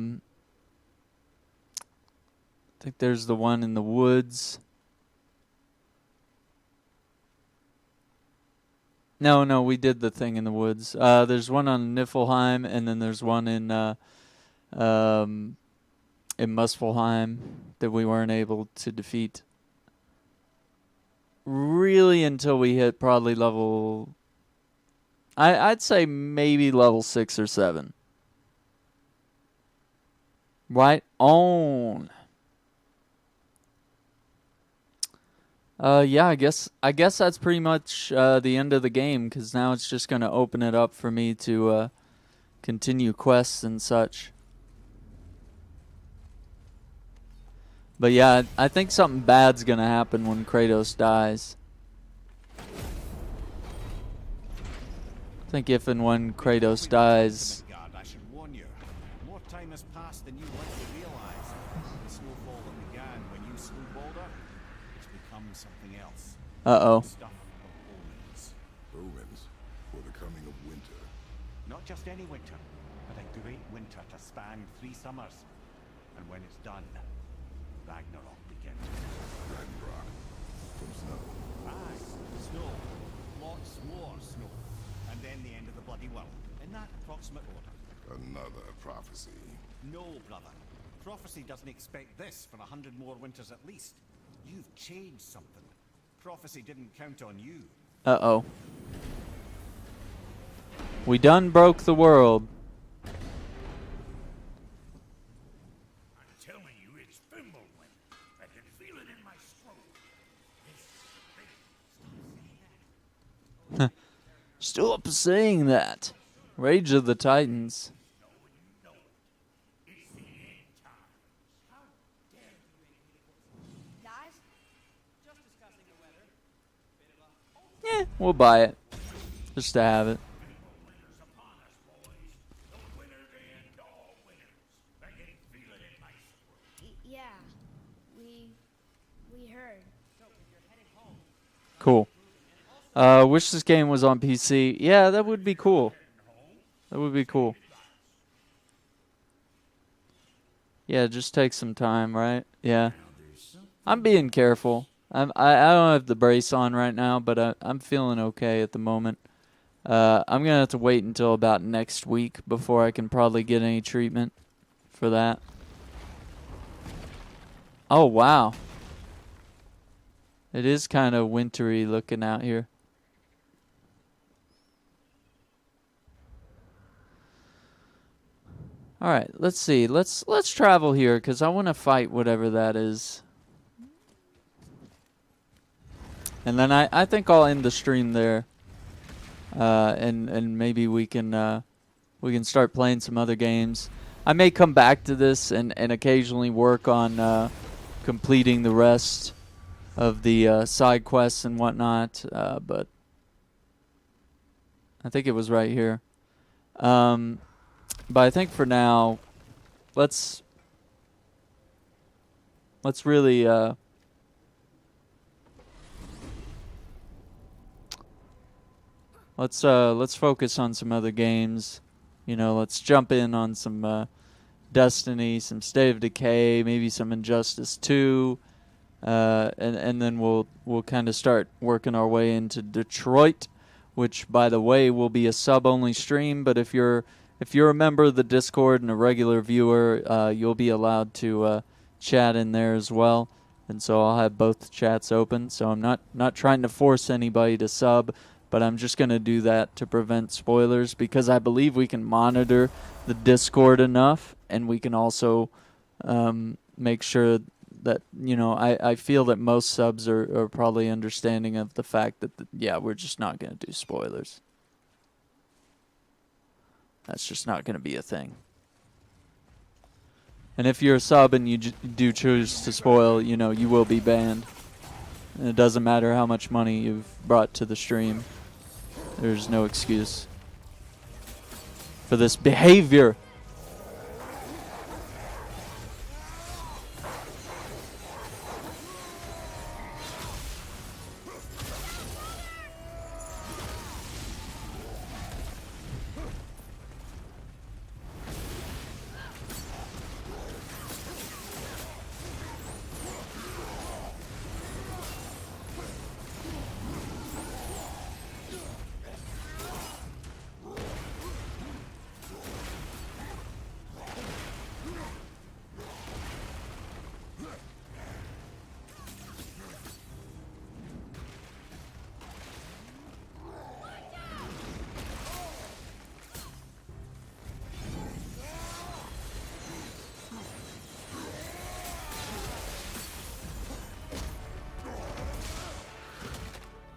think there's the one in the woods. No, we did the thing in the woods. There's one on Niflheim, and then there's one in Muspelheim that we weren't able to defeat. Really, until we hit probably level... I'd say maybe level 6 or 7. Right on. Yeah, I guess that's pretty much the end of the game, because now it's just going to open it up for me to continue quests and such. But yeah, I think something bad's going to happen when Kratos dies. I think if and when Kratos dies... I should warn you. More time has passed than you likely realize. The snowfall that began when you slew Balder, it's become something else. Uh-oh. Stuff of omens. Omens for the coming of winter. Not just any winter, but a great winter to span 3 summers. And when it's done, Ragnarok begins. Ragnarok from snow. Aye, snow. Lots more snow. And then the end of the bloody world. In that approximate order. Another prophecy. No, brother. Prophecy doesn't expect this for 100 more winters at least. You've changed something. Prophecy didn't count on you. Uh-oh. We done broke the world. I'm telling you, it's Fimbulwind. I can feel it in my throat. Stop saying that. Rage of the Titans. Guys? Yeah, we'll buy it. Just to have it. Yeah. We heard. Cool. Wish this game was on PC. Yeah, that would be cool. That would be cool. Yeah, just take some time, right? Yeah. I'm being careful. I don't have the brace on right now, but I'm feeling okay at the moment. I'm going to have to wait until about next week before I can probably get any treatment for that. Oh, wow. It is kind of wintry looking out here. All right, let's see. Let's travel here because I want to fight whatever that is. And then I think I'll end the stream there. And maybe we can start playing some other games. I may come back to this and occasionally work on completing the rest of the side quests and whatnot. But I think it was right here. But I think for now, let's really let's focus on some other games. You know, let's jump in on some Destiny, some State of Decay, maybe some Injustice 2, and then we'll kind of start working our way into Detroit, which, by the way, will be a sub-only stream. But if you're a member of the Discord and a regular viewer, you'll be allowed to chat in there as well. And so I'll have both chats open. So I'm not trying to force anybody to sub, but I'm just going to do that to prevent spoilers, because I believe we can monitor the Discord enough, and we can also make sure that, you know, I feel that most subs are probably understanding of the fact that, we're just not going to do spoilers. That's just not going to be a thing. And if you're a sub and you do choose to spoil, you know, you will be banned. And it doesn't matter how much money you've brought to the stream. There's no excuse for this behavior.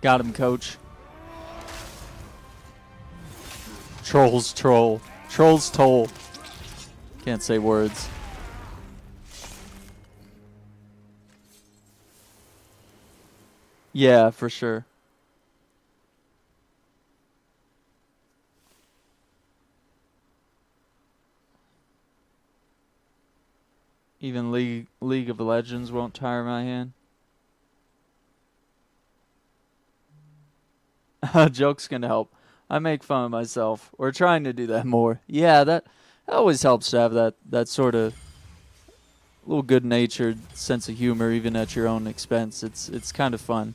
Got him, coach. Trolls troll. Trolls toll. Can't say words. Yeah, for sure. Even League of Legends won't tire my hand. Joke's gonna help. I make fun of myself. We're trying to do that more. Yeah, that always helps to have that sort of little good-natured sense of humor, even at your own expense. It's kind of fun.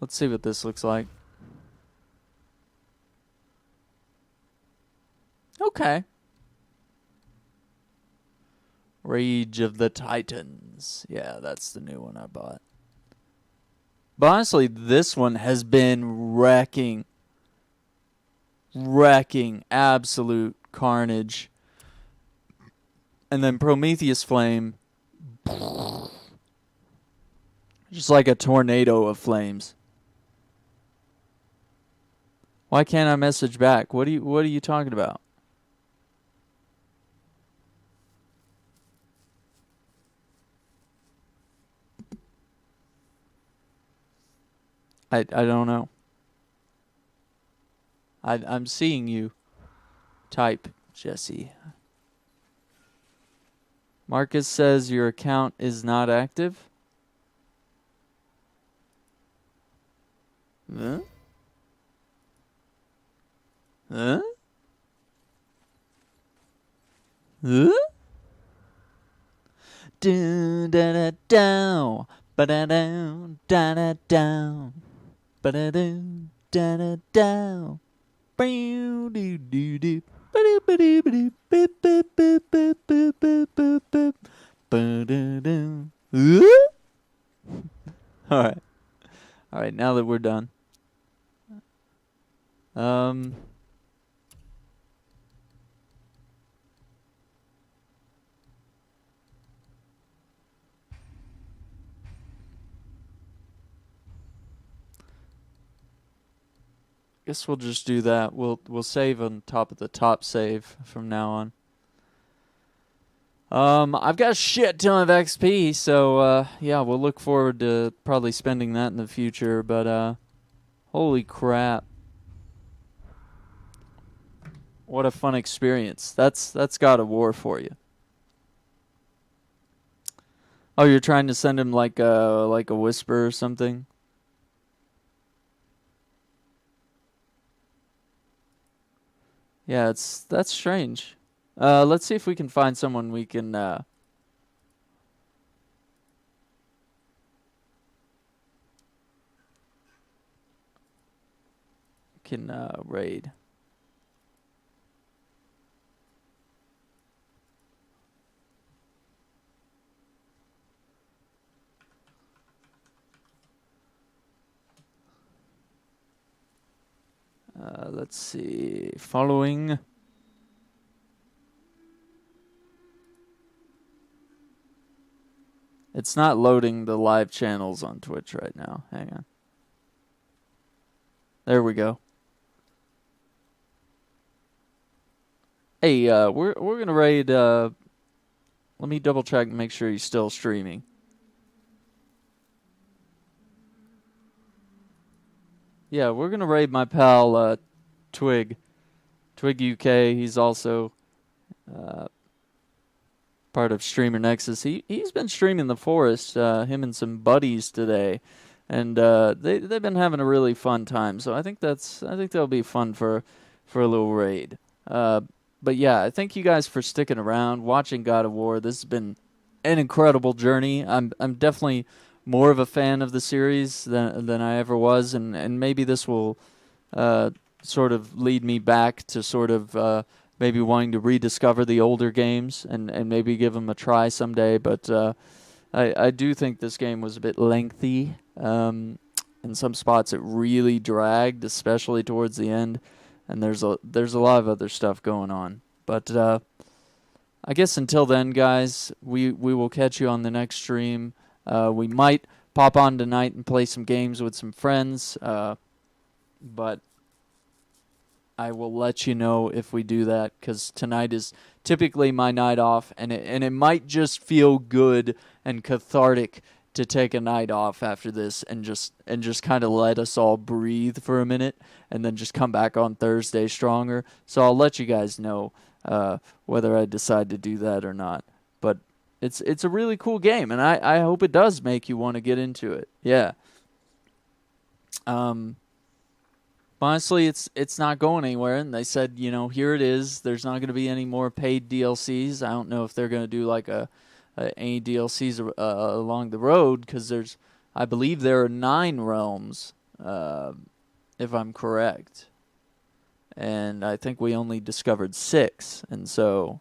Let's see what this looks like. Okay. Rage of the Titans. Yeah, that's the new one I bought. But honestly, this one has been wrecking absolute carnage. And then Prometheus Flame, just like a tornado of flames. Why can't I message back? What are you talking about? I don't know. I'm seeing you type, Jesse. Marcus says your account is not active. Huh? Huh? Huh? Do da da down, ba da down, da da down, ba da down, da da down, bow do do do, ba do ba do ba do, bip bip bip bip bip bip bip bip, ba da down. All right. Now that we're done, Guess we'll just do that. We'll save on top of the top save from now on. I've got a shit ton of XP, so yeah, we'll look forward to probably spending that in the future. But holy crap, what a fun experience! That's God of War for you. Oh, you're trying to send him like a whisper or something? Yeah, that's strange. Let's see if we can find someone we can raid. Let's see. Following. It's not loading the live channels on Twitch right now. Hang on. There we go. Hey, we're gonna raid. Let me double check and make sure he's still streaming. Yeah, we're gonna raid my pal Twig UK. He's also part of Streamer Nexus. He's been streaming The Forest, him and some buddies today, and they've been having a really fun time. So I think that'll be fun for a little raid. But yeah, I thank you guys for sticking around, watching God of War. This has been an incredible journey. I'm definitely more of a fan of the series than I ever was, and maybe this will sort of lead me back to sort of maybe wanting to rediscover the older games and maybe give them a try someday. But I do think this game was a bit lengthy. In some spots it really dragged, especially towards the end, and there's a lot of other stuff going on. But I guess until then, guys, we will catch you on the next stream. We might pop on tonight and play some games with some friends, but I will let you know if we do that, because tonight is typically my night off, and it might just feel good and cathartic to take a night off after this and just kind of let us all breathe for a minute and then just come back on Thursday stronger. So I'll let you guys know whether I decide to do that or not. But it's a really cool game, and I hope it does make you want to get into it. Yeah. Honestly, it's not going anywhere, and they said, here it is. There's not going to be any more paid DLCs. I don't know if they're going to do like any DLCs along the road, because I believe there are 9 realms, if I'm correct, and I think we only discovered 6, and so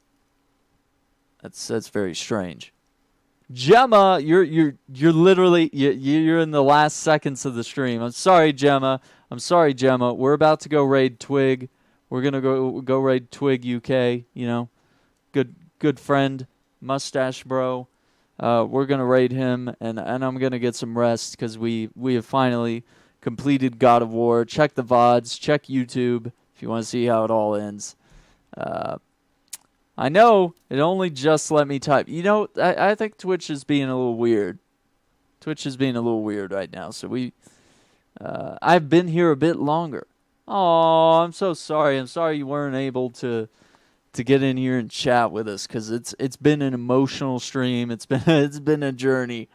that's very strange. Gemma, you're literally you're in the last seconds of the stream. I'm sorry, Gemma. We're about to go raid Twig. We're gonna go raid Twig UK. Good friend, mustache bro. We're gonna raid him, and I'm gonna get some rest, because we have finally completed God of War. Check the VODs. Check YouTube if you want to see how it all ends. I know it only just let me type. I think Twitch is being a little weird. Twitch is being a little weird right now. So I've been here a bit longer. Oh, I'm so sorry. I'm sorry you weren't able to get in here and chat with us, because it's been an emotional stream. It's been a journey.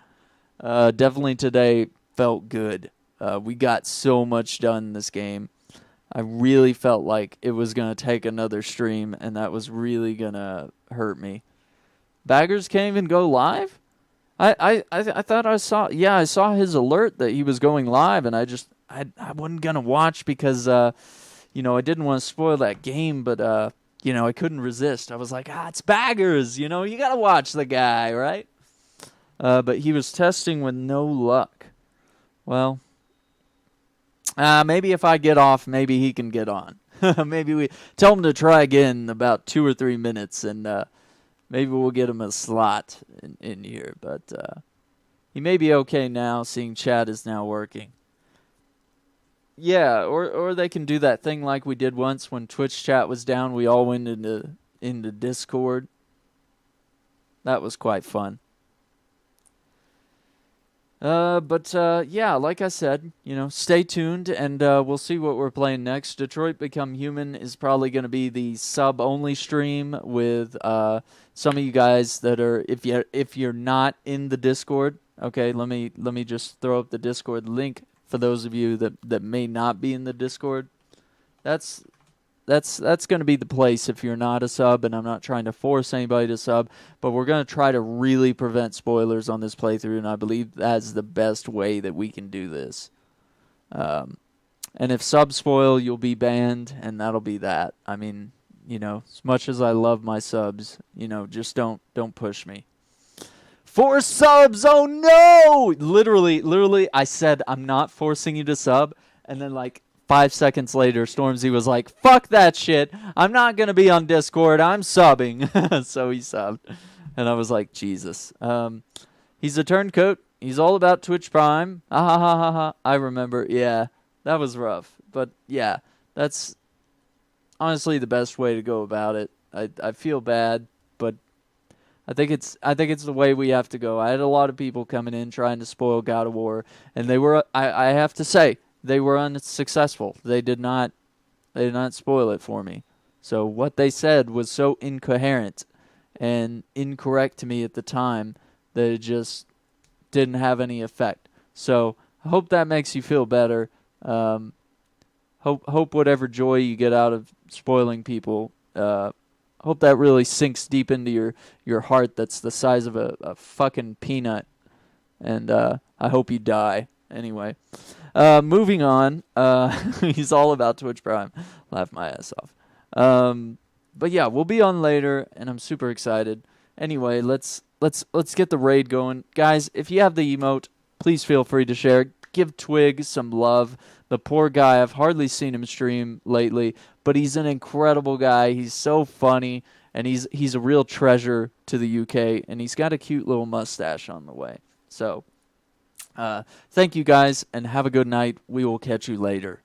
Definitely today felt good. We got so much done in this game. I really felt like it was going to take another stream, and that was really going to hurt me. Baggers can't even go live? I thought I saw his alert that he was going live, and I wasn't going to watch because, I didn't want to spoil that game, but, I couldn't resist. I was like, it's Baggers, you got to watch the guy, right? But he was testing with no luck. Well, maybe if I get off, maybe he can get on. Maybe we tell him to try again in about 2 or 3 minutes, and maybe we'll get him a slot in here. But he may be okay now, seeing chat is now working. Yeah, or they can do that thing like we did once when Twitch chat was down. We all went into Discord. That was quite fun. But yeah, like I said, stay tuned, and we'll see what we're playing next. Detroit Become Human is probably going to be the sub-only stream with some of you guys that are, if you're not in the Discord. Okay, let me just throw up the Discord link for those of you that may not be in the Discord. That's going to be the place if you're not a sub, and I'm not trying to force anybody to sub, but we're going to try to really prevent spoilers on this playthrough, and I believe that's the best way that we can do this. And if sub spoil, you'll be banned, and that'll be that. I mean, as much as I love my subs, just don't push me. 4 subs! Oh no! Literally, I said I'm not forcing you to sub, and then 5 seconds later, Stormzy was like, fuck that shit. I'm not going to be on Discord. I'm subbing. So he subbed. And I was like, Jesus. He's a turncoat. He's all about Twitch Prime. Ah, ha, ha, ha, ha. I remember. Yeah, that was rough. But, yeah, that's honestly the best way to go about it. I feel bad, but I think it's the way we have to go. I had a lot of people coming in trying to spoil God of War, and they were, I have to say, they were unsuccessful. They did not spoil it for me. So what they said was so incoherent and incorrect to me at the time that it just didn't have any effect. So I hope that makes you feel better. Hope whatever joy you get out of spoiling people, hope that really sinks deep into your heart that's the size of a fucking peanut. And I hope you die. Anyway. Moving on, he's all about Twitch Prime. Laugh my ass off. But yeah, we'll be on later, and I'm super excited. Anyway, let's get the raid going, guys. If you have the emote, please feel free to share. Give Twig some love. The poor guy, I've hardly seen him stream lately, but he's an incredible guy. He's so funny, and he's a real treasure to the UK, and he's got a cute little mustache on the way. So. Thank you guys, and have a good night. We will catch you later.